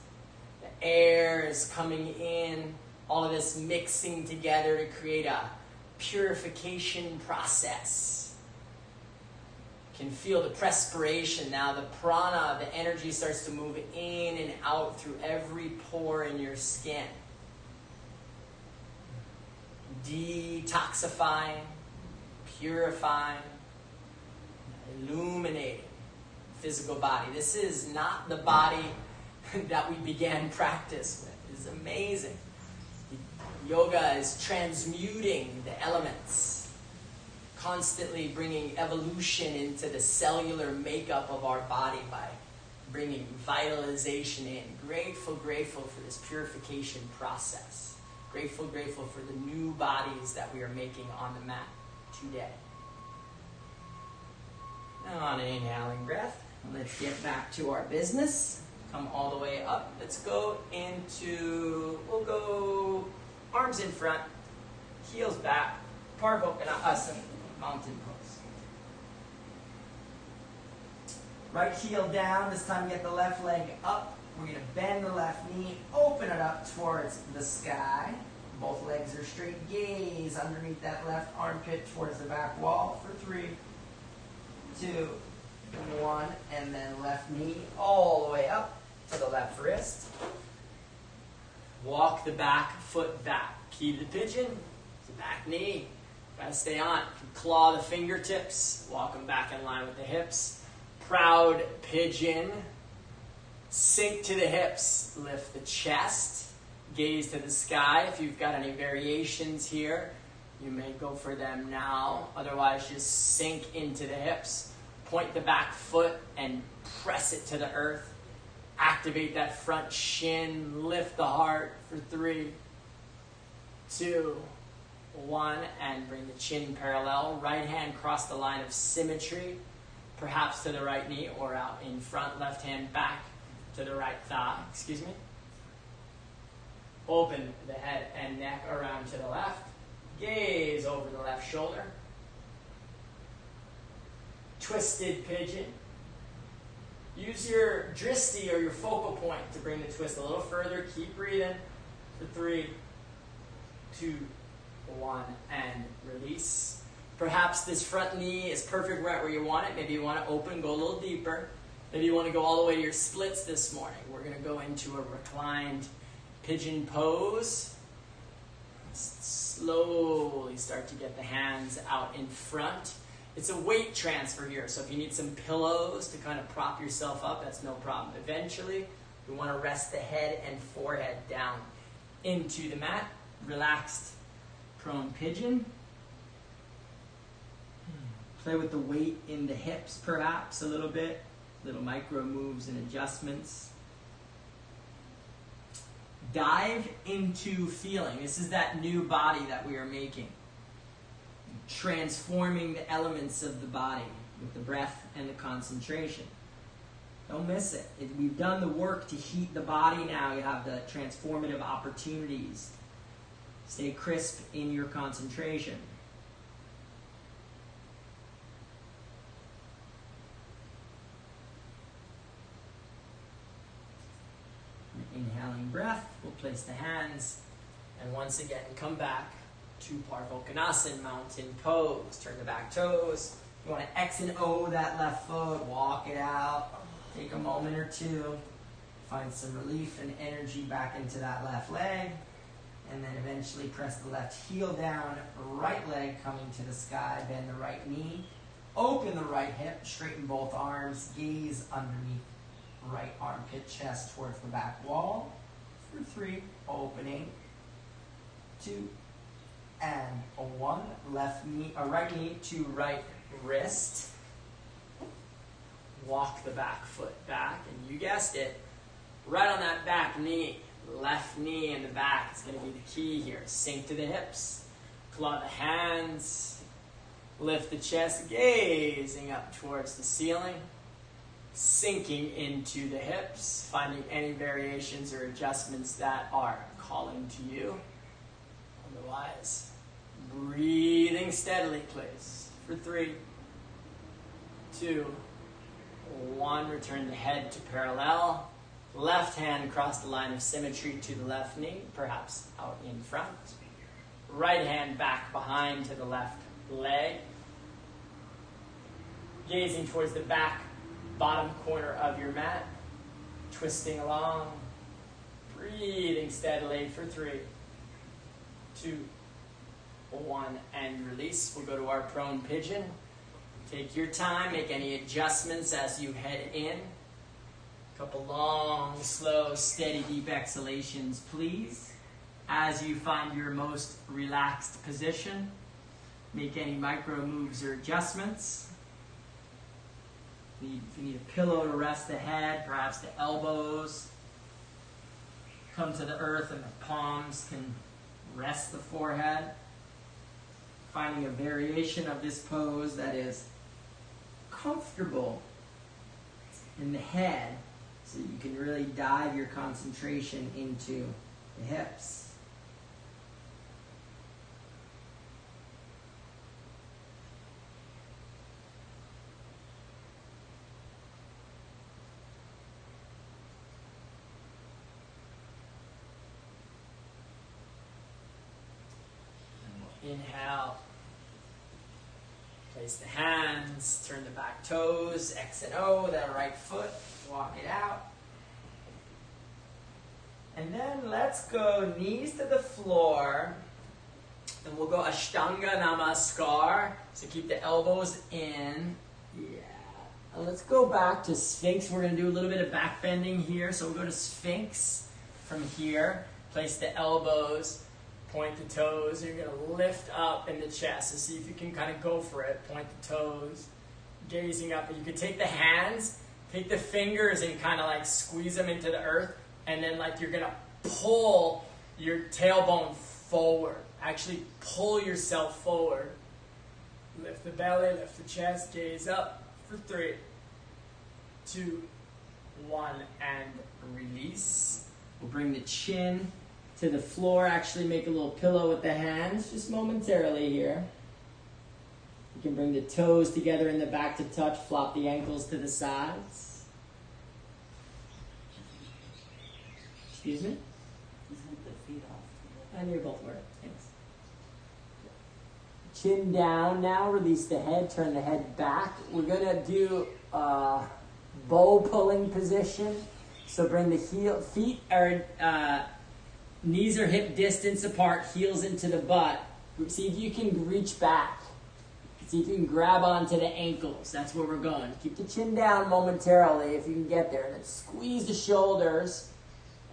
the air is coming in, all of this mixing together to create a purification process. You can feel the perspiration now, the prana, the energy starts to move in and out through every pore in your skin. Detoxifying, purifying, illuminating the physical body. This is not the body that we began practice with. It's amazing. Yoga is transmuting the elements, constantly bringing evolution into the cellular makeup of our body by bringing vitalization in. Grateful for this purification process. Grateful for the new bodies that we are making on the mat today. Now on an inhaling breath, let's get back to our business. Come all the way up. Let's go into, we'll go arms in front, heels back, Parvokana mountain pose. Right heel down, this time get the left leg up. We're going to bend the left knee, open it up towards the sky. Both legs are straight. Gaze underneath that left armpit towards the back wall for 3, 2, 1. And then left knee all the way up to the left wrist. Walk the back foot back. Key to the pigeon, the back knee. Gotta stay on. Claw the fingertips. Walk them back in line with the hips. Proud pigeon. Sink to the hips. Lift the chest. Gaze to the sky. If you've got any variations here, You may go for them now. Otherwise, just sink into the hips. Point the back foot and press it to the earth. Activate that front shin. Lift the heart for 3, 2, 1. And bring the chin parallel. Right hand cross the line of symmetry. Perhaps to the right knee or out in front. Left hand back to the right thigh. Excuse me. Open the head and neck around to the left. Gaze over the left shoulder. Twisted pigeon. Use your dristi or your focal point to bring the twist a little further. Keep breathing for 3, 2, 1, and release. Perhaps this front knee is perfect right where you want it. Maybe you want to open, go a little deeper. Maybe you want to go all the way to your splits this morning. We're going to go into a reclined pigeon pose. Slowly start to get the hands out in front. It's a weight transfer here, so if you need some pillows to kind of prop yourself up, that's no problem. Eventually, we want to rest the head and forehead down into the mat. Relaxed prone pigeon. Play with the weight in the hips, perhaps, a little bit. Little micro moves and adjustments. Dive into feeling. This is that new body that we are making. Transforming the elements of the body with the breath and the concentration. Don't miss it. We've done the work to heat the body now. You have the transformative opportunities. Stay crisp in your concentration. Inhaling breath, we'll place the hands, and once again, come back to Parvokkonasana, mountain pose. Turn the back toes. You want to X and O that left foot, walk it out. Take a moment or two. Find some relief and energy back into that left leg. And then eventually press the left heel down, right leg coming to the sky, bend the right knee. Open the right hip, straighten both arms, gaze underneath right armpit, chest towards the back wall. For 3, opening, 2, and 1. Left knee, right knee to right wrist. Walk the back foot back, and you guessed it, right on that back knee. Left knee in the back is going to be the key here. Sink to the hips. Claw the hands. Lift the chest, gazing up towards the ceiling. Sinking into the hips, finding any variations or adjustments that are calling to you. Otherwise, breathing steadily, please. For 3, 2, 1. Return the head to parallel. Left hand across the line of symmetry to the left knee, perhaps out in front. Right hand back behind to the left leg. Gazing towards the back bottom corner of your mat, twisting along, breathing steadily for 3, 2, 1, and release. We'll go to our prone pigeon. Take your time, make any adjustments as you head in. A couple long, slow, steady, deep exhalations, please. As you find your most relaxed position, make any micro moves or adjustments. If you need a pillow to rest the head, perhaps the elbows come to the earth and the palms can rest the forehead. Finding a variation of this pose that is comfortable in the head so you can really dive your concentration into the hips. Inhale, place the hands, turn the back toes, X and O, that right foot, walk it out. And then let's go knees to the floor, and we'll go Ashtanga Namaskar, so keep the elbows in. Yeah. And let's go back to Sphinx. We're going to do a little bit of back bending here, so we'll go to Sphinx from here, place the elbows Point the toes. You're going to lift up in the chest. So see if you can kind of go for it. Point the toes. Gazing up. And you can take the hands, take the fingers and kind of like squeeze them into the earth. And then like you're going to pull your tailbone forward. Actually pull yourself forward. Lift the belly, lift the chest, gaze up for 3, 2, 1, and release. We'll bring the chin to the floor. Actually make a little pillow with the hands just momentarily here. You can bring the toes together in the back to touch. Flop the ankles to the sides. Excuse me? Just hit the feet off. And you're both working. Thanks. Chin down now. Release the head. Turn the head back. We're going to do a bow pulling position. So bring the feet are knees are hip distance apart, heels into the butt. See if you can reach back. See if you can grab onto the ankles. That's where we're going. Keep the chin down momentarily if you can get there. Then squeeze the shoulders.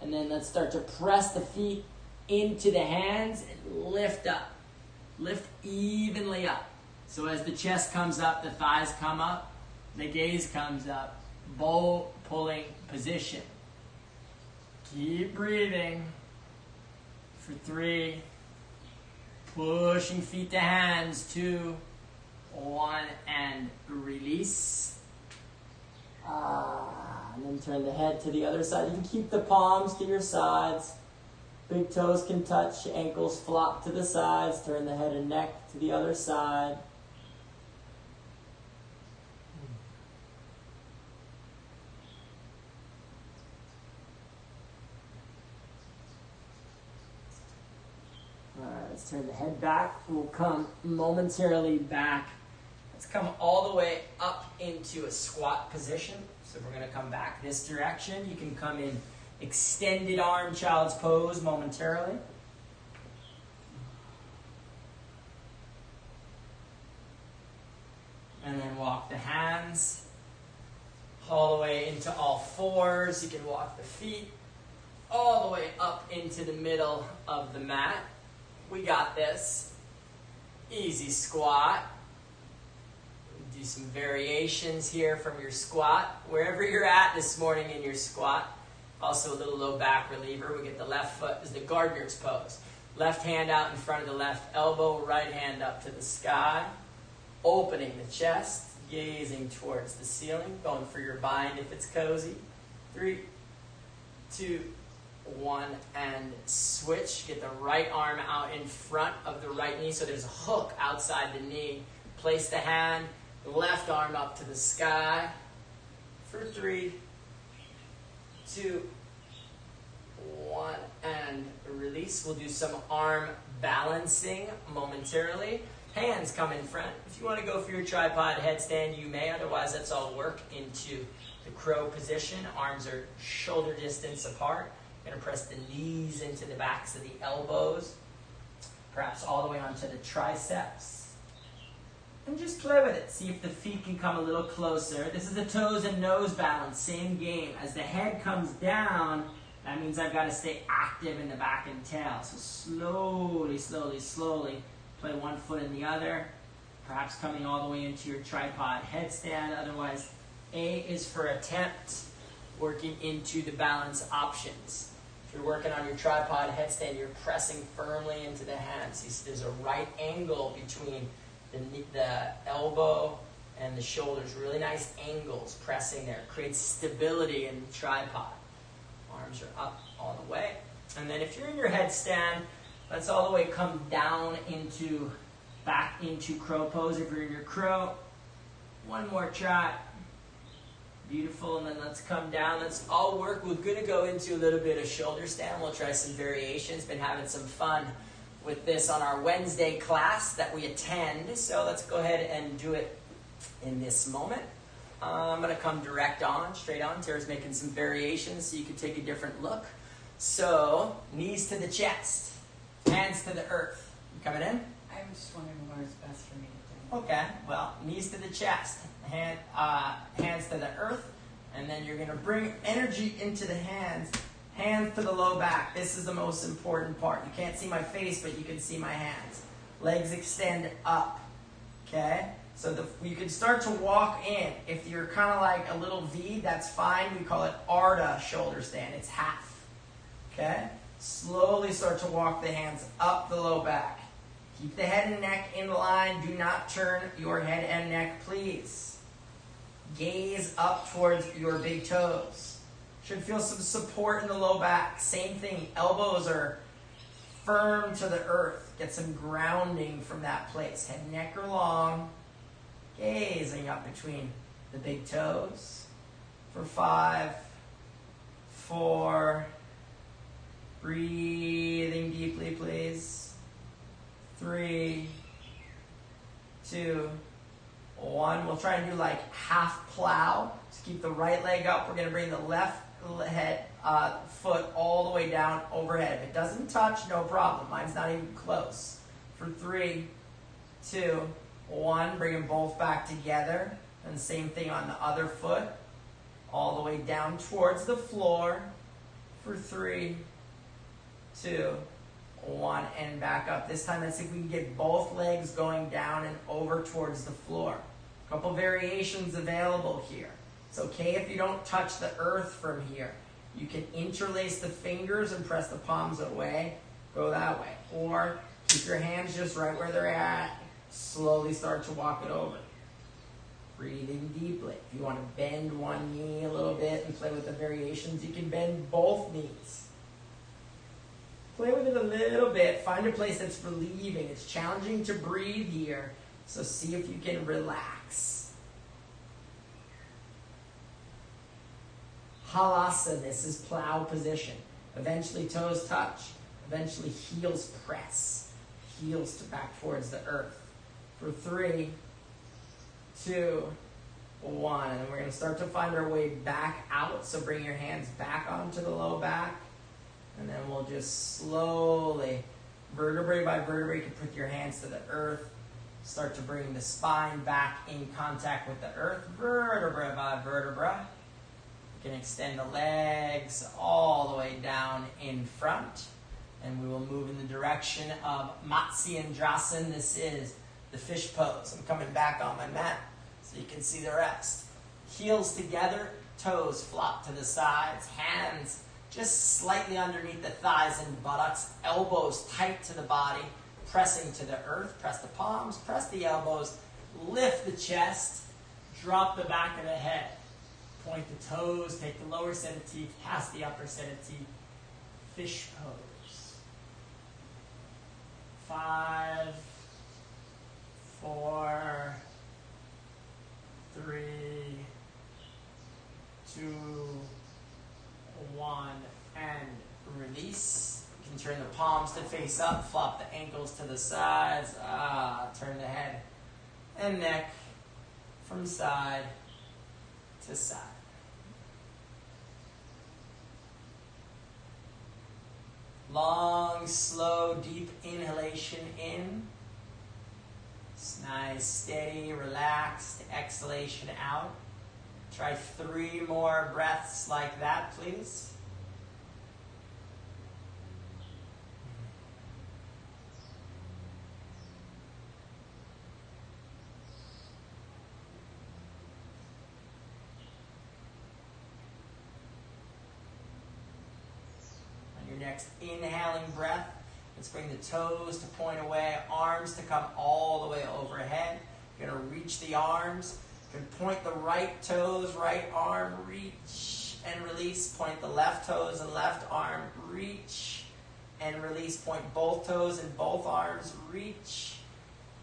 And then let's start to press the feet into the hands and lift up. Lift evenly up. So as the chest comes up, the thighs come up, the gaze comes up. Bow pulling position. Keep breathing for 3. Pushing feet to hands. 2, 1, and release. And then turn the head to the other side. You can keep the palms to your sides. Big toes can touch, ankles flop to the sides. Turn the head and neck to the other side. Alright, let's turn the head back. We'll come momentarily back. Let's come all the way up into a squat position. So we're going to come back this direction. You can come in extended arm child's pose momentarily. And then walk the hands all the way into all fours. You can walk the feet all the way up into the middle of the mat. We got this. Easy squat. Do some variations here from your squat. Wherever you're at this morning in your squat. Also a little low back reliever. We get the left foot as the gardener's pose. Left hand out in front of the left elbow. Right hand up to the sky. Opening the chest. Gazing towards the ceiling. Going for your bind if it's cozy. 3, 2, 1, and switch. Get the right arm out in front of the right knee. So there's a hook outside the knee. Place the hand. Left arm up to the sky. For 3, 2, 1, and release. We'll do some arm balancing momentarily. Hands come in front. If you want to go for your tripod headstand, you may. Otherwise, let's all work into the crow position. Arms are shoulder distance apart. You're going to press the knees into the backs of the elbows. Perhaps all the way onto the triceps. And just play with it. See if the feet can come a little closer. This is a toes and nose balance. Same game. As the head comes down, that means I've got to stay active in the back and tail. So slowly, slowly, slowly play one foot in the other. Perhaps coming all the way into your tripod headstand. Otherwise, A is for attempt. Working into the balance options. If you're working on your tripod headstand, you're pressing firmly into the hands. See, there's a right angle between the elbow and the shoulders. Really nice angles pressing there. Creates stability in the tripod. Arms are up all the way. And then if you're in your headstand, let's all the way come down into, back into crow pose. If you're in your crow, one more try. Beautiful, and then let's come down. Let's all work. We're going to go into a little bit of shoulder stand. We'll try some variations. Been having some fun with this on our Wednesday class that we attend. So let's go ahead and do it in this moment. I'm going to come direct on, straight on. Tara's making some variations so you can take a different look. So, knees to the chest, hands to the earth. You coming in? I'm just wondering where it's best for me to do. Okay, well, knees to the chest, hands to the earth, and then you're going to bring energy into the hands Hands to the low back. This is the most important part. You can't see my face, but you can see my hands. Legs extend up. Okay? So you can start to walk in. If you're kind of like a little V, that's fine. We call it Arda shoulder stand. It's half. Okay? Slowly start to walk the hands up the low back. Keep the head and neck in line. Do not turn your head and neck, please. Gaze up towards your big toes. Should feel some support in the low back. Same thing. Elbows are firm to the earth. Get some grounding from that place. Head and neck are long. Gazing up between the big toes. For 5, 4, breathing deeply, please. 3, 2, 1. We'll try and do like half plow. Just keep the right leg up. We're going to bring the left foot all the way down overhead. If it doesn't touch, no problem. Mine's not even close. For 3, 2, 1. Bring them both back together. And same thing on the other foot. All the way down towards the floor. For 3, 2, 1. And back up. This time, let's see if we can get both legs going down and over towards the floor. A couple variations available here. It's okay if you don't touch the earth from here. You can interlace the fingers and press the palms away. Go that way. Or keep your hands just right where they're at. Slowly start to walk it over. Breathing deeply. If you want to bend one knee a little bit and play with the variations, you can bend both knees. Play with it a little bit. Find a place that's relieving. It's challenging to breathe here. So see if you can relax. Halasa, this is plow position. Eventually toes touch. Eventually heels press. Heels to back towards the earth. For 3, 2, 1. And then we're going to start to find our way back out. So bring your hands back onto the low back. And then we'll just slowly, vertebrae by vertebrae, you can put your hands to the earth. Start to bring the spine back in contact with the earth, vertebra by vertebra. You can extend the legs all the way down in front. And we will move in the direction of Matsyendrasana. This is the fish pose. I'm coming back on my mat so you can see the rest. Heels together, toes flop to the sides, hands just slightly underneath the thighs and buttocks, elbows tight to the body, pressing to the earth. Press the palms, press the elbows, lift the chest, drop the back of the head. Point the toes, take the lower set of teeth past the upper set of teeth. Fish pose. 5, 4, 3, 2, 1, and release. You can turn the palms to face up, flop the ankles to the sides, turn the head and neck from side to side. Long, slow, deep inhalation in. Nice, steady, relaxed exhalation out. Try 3 more breaths like that, please. Next inhaling breath, let's bring the toes to point away, arms to come all the way overhead. You're going to reach the arms. You can point the right toes, right arm, reach and release. Point the left toes and left arm, reach and release. Point both toes and both arms, reach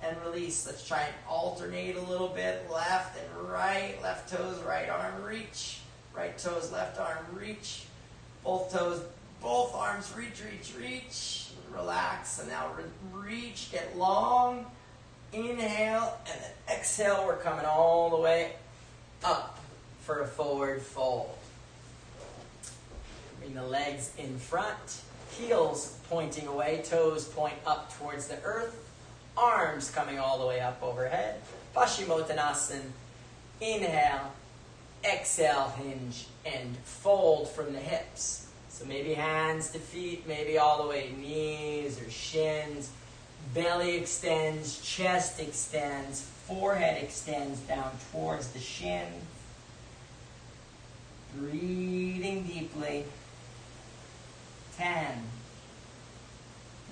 and release. Let's try and alternate a little bit, left and right. Left toes, right arm, reach. Right toes, left arm, reach. Both toes, both arms, reach, reach, reach. Relax, and now reach, get long. Inhale, and then exhale. We're coming all the way up for a forward fold. Bring the legs in front, heels pointing away, toes point up towards the earth, arms coming all the way up overhead. Paschimottanasana. Inhale, exhale, hinge, and fold from the hips. So maybe hands to feet, maybe all the way knees or shins. Belly extends, chest extends, forehead extends down towards the shin. Breathing deeply. 10,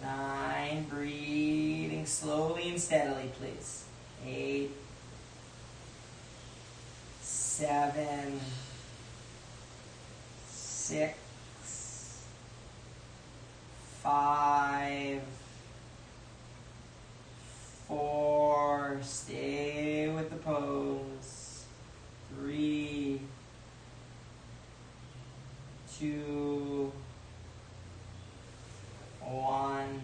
9, breathing slowly and steadily, please. 8, 7, 6, 5, 4, stay with the pose. 3, 2, 1,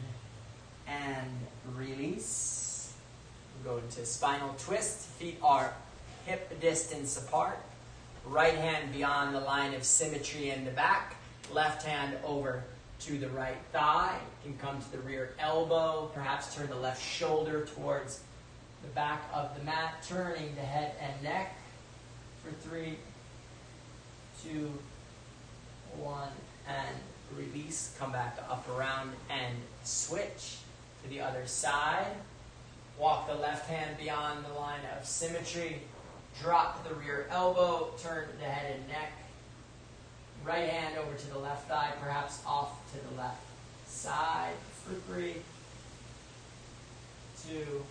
and release. We'll go into spinal twist. Feet are hip distance apart. Right hand beyond the line of symmetry in the back. Left hand over to the right thigh. You can come to the rear elbow. Perhaps turn the left shoulder towards the back of the mat, turning the head and neck for 3, 2, 1, and release. Come back up around and switch to the other side. Walk the left hand beyond the line of symmetry. Drop the rear elbow, turn the head and neck. Right hand over to the left thigh, perhaps off to the left side for 3, 2,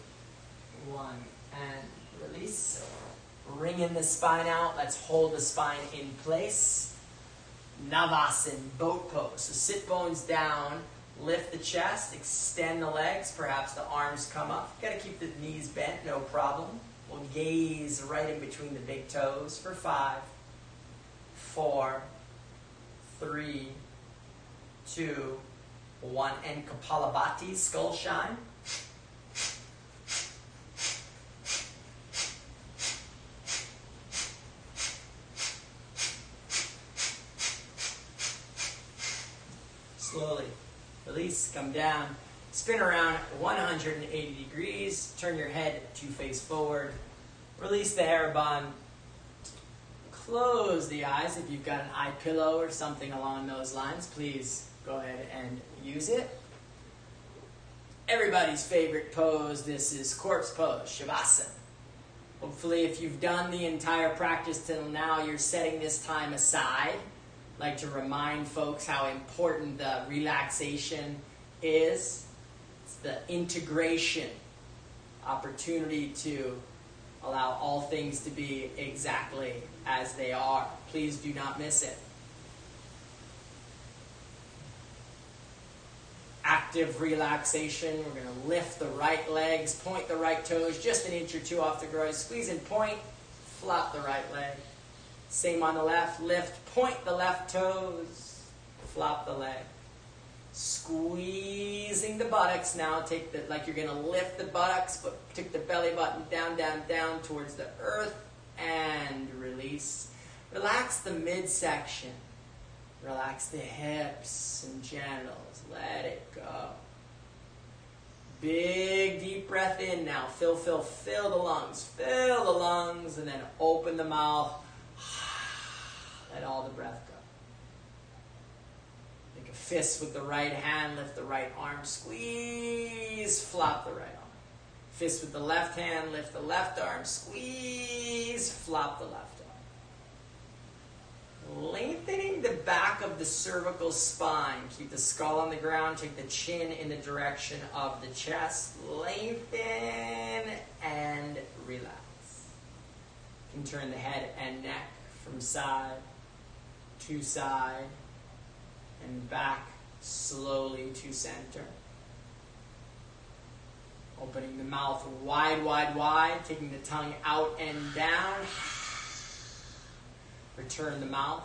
1, and release. Wringing the spine out. Let's hold the spine in place. Navasana, boat pose. So sit bones down, lift the chest, extend the legs, perhaps the arms come up. Got to keep the knees bent, no problem. We'll gaze right in between the big toes for 5, 4, 3, 2, 1, and Kapalabhati, skull shine. Slowly release, come down, spin around 180 degrees, turn your head to face forward, release the hair bun, close the eyes. If you've got an eye pillow or something along those lines, please go ahead and use it. Everybody's favorite pose, this is corpse pose, Shavasana. Hopefully if you've done the entire practice till now, you're setting this time aside. I'd like to remind folks how important the relaxation is. It's the integration, opportunity to allow all things to be exactly as they are. Please do not miss it. Active relaxation. We're going to lift the right legs, point the right toes just an inch or two off the groin. Squeeze and point, flop the right leg. Same on the left. Lift, point the left toes, flop the leg. Squeezing the buttocks now. Take the, like you're going to lift the buttocks, but take the belly button down, down, down towards the earth and release. Relax the midsection. Relax the hips and genitals. Let it go. Big deep breath in now. Fill the lungs. Fill the lungs and then open the mouth. Let all the breath go. Make a fist with the right hand. Lift the right arm. Squeeze. Flop the right arm. Fist with the left hand. Lift the left arm. Squeeze. Flop the left arm. Lengthening the back of the cervical spine. Keep the skull on the ground. Take the chin in the direction of the chest. Lengthen and relax. You can turn the head and neck from side to side and back slowly to center. Opening the mouth wide, wide, wide. Taking the tongue out and down. Return the mouth.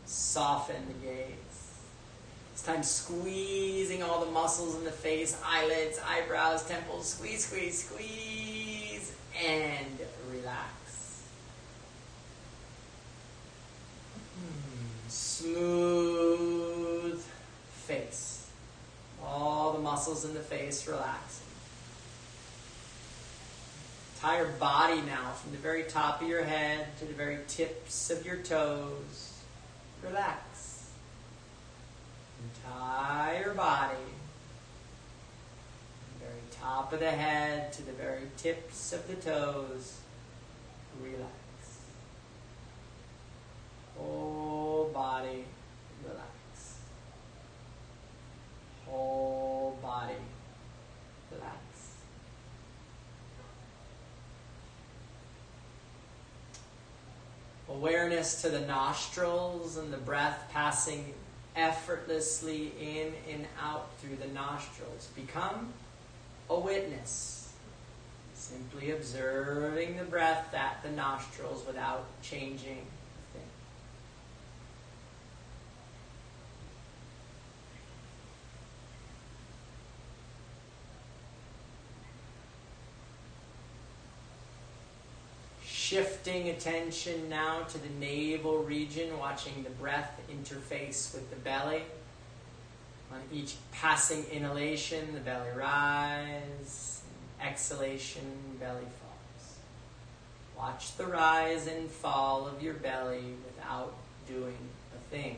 Soften the gaze. This time squeezing all the muscles in the face, eyelids, eyebrows, temples. Squeeze, squeeze, squeeze, and relax. Smooth face. All the muscles in the face relaxing. Entire body now, from the very top of your head to the very tips of your toes. Relax. entire body, from the very top of the head to the very tips of the toes. Relax. Whole body, relax. Whole body, relax. Awareness to the nostrils and the breath passing effortlessly in and out through the nostrils. Become a witness. Simply observing the breath at the nostrils without changing a thing. Shifting attention now to the navel region, watching the breath interface with the belly. On each passing inhalation, the belly rises. Exhalation, belly falls. Watch the rise and fall of your belly without doing a thing.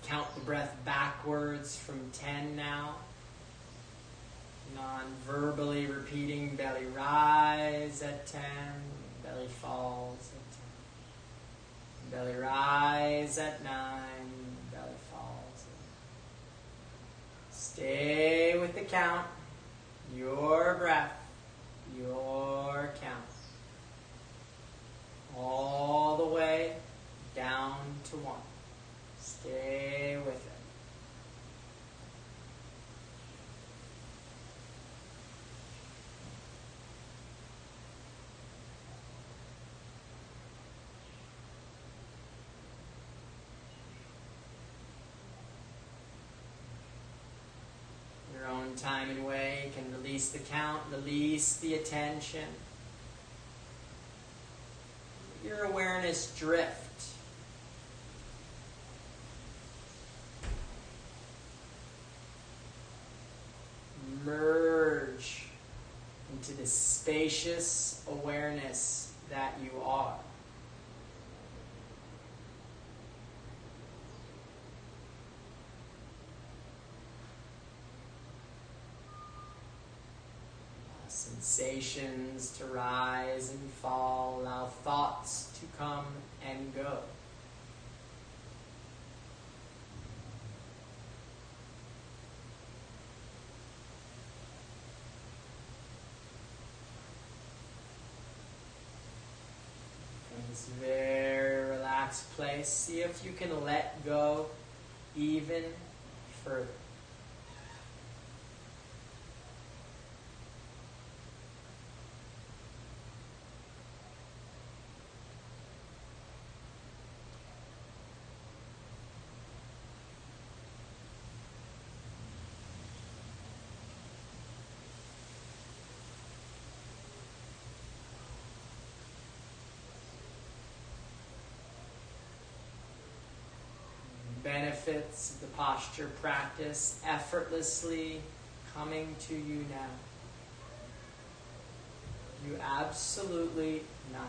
Count the breath backwards from 10 now. Non-verbally repeating belly rise at 10, belly falls at 10. Belly rise at 9, belly falls at 9. Stay with the count, your breath, your count. All the way down to 1. Stay with it. Your own time and way, you can release the count, release the attention. Let your awareness drift. Merge into the spacious awareness that you are. Allow sensations to rise and fall. Allow thoughts to come and go. This very relaxed place, see if you can let go even further. Benefits of the posture practice effortlessly coming to you now. You absolutely nothing.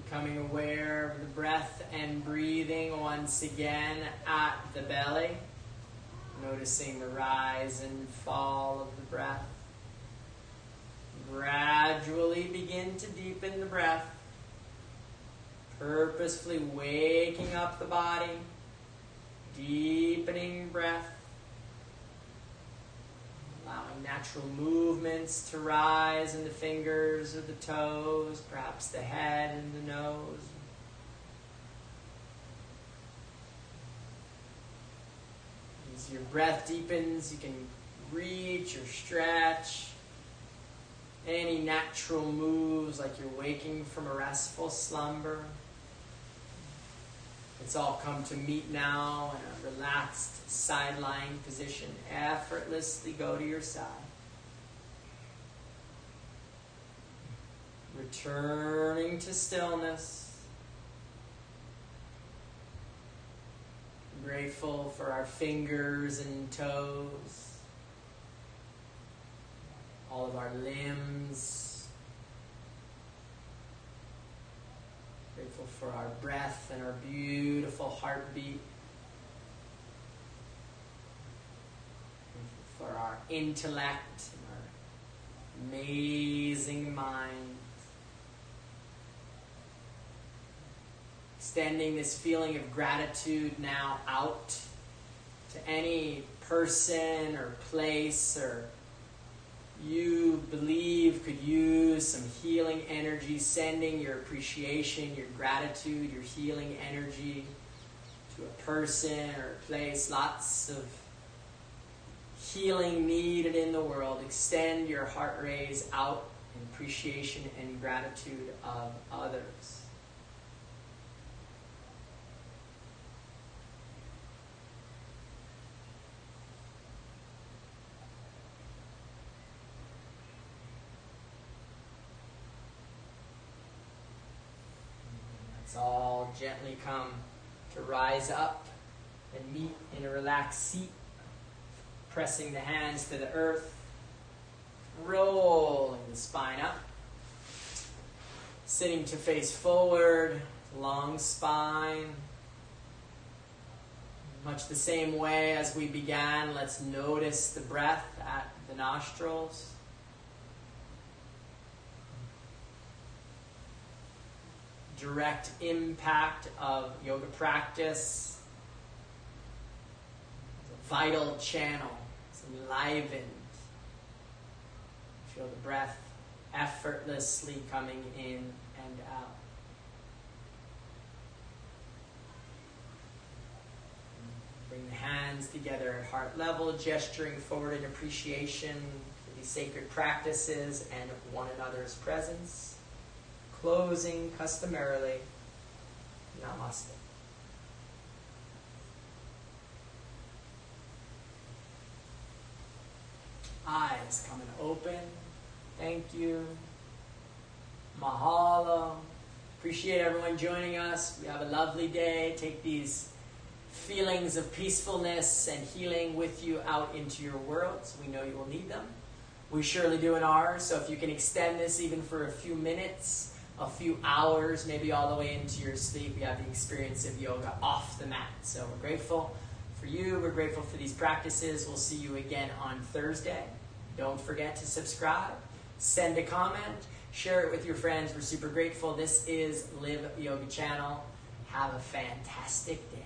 Becoming aware of the breath and breathing once again at the belly. Noticing the rise and fall of the breath. Gradually begin to deepen the breath, purposefully waking up the body, deepening breath, allowing natural movements to rise in the fingers or the toes, perhaps the head and the nose. As your breath deepens, you can reach or stretch. Any natural moves, like you're waking from a restful slumber. Let's all come to meet now in a relaxed side-lying position. Effortlessly go to your side. Returning to stillness. Grateful for our fingers and toes. All of our limbs. Grateful for our breath and our beautiful heartbeat. Grateful for our intellect and our amazing mind. Extending this feeling of gratitude now out to any person or place or you believe could use some healing energy, sending your appreciation, your gratitude, your healing energy to a person or a place. Lots of healing needed in the world. Extend your heart rays out in appreciation and gratitude of others. Let's all gently come to rise up and meet in a relaxed seat, pressing the hands to the earth, rolling the spine up, sitting to face forward, long spine. Much the same way as we began, let's notice the breath at the nostrils. Direct impact of yoga practice. It's a vital channel. It's enlivened. Feel the breath effortlessly coming in and out. Bring the hands together at heart level, gesturing forward in appreciation for these sacred practices and one another's presence. Closing customarily, namaste. Eyes coming open. Thank you. Mahalo. Appreciate everyone joining us. We have a lovely day. Take these feelings of peacefulness and healing with you out into your worlds. We know you will need them. We surely do in ours. So if you can extend this even for a few minutes, a few hours, maybe all the way into your sleep, you have the experience of yoga off the mat. So we're grateful for you. We're grateful for these practices. We'll see you again on Thursday. Don't forget to subscribe, send a comment, share it with your friends. We're super grateful. This is Live Yoga Channel. Have a fantastic day.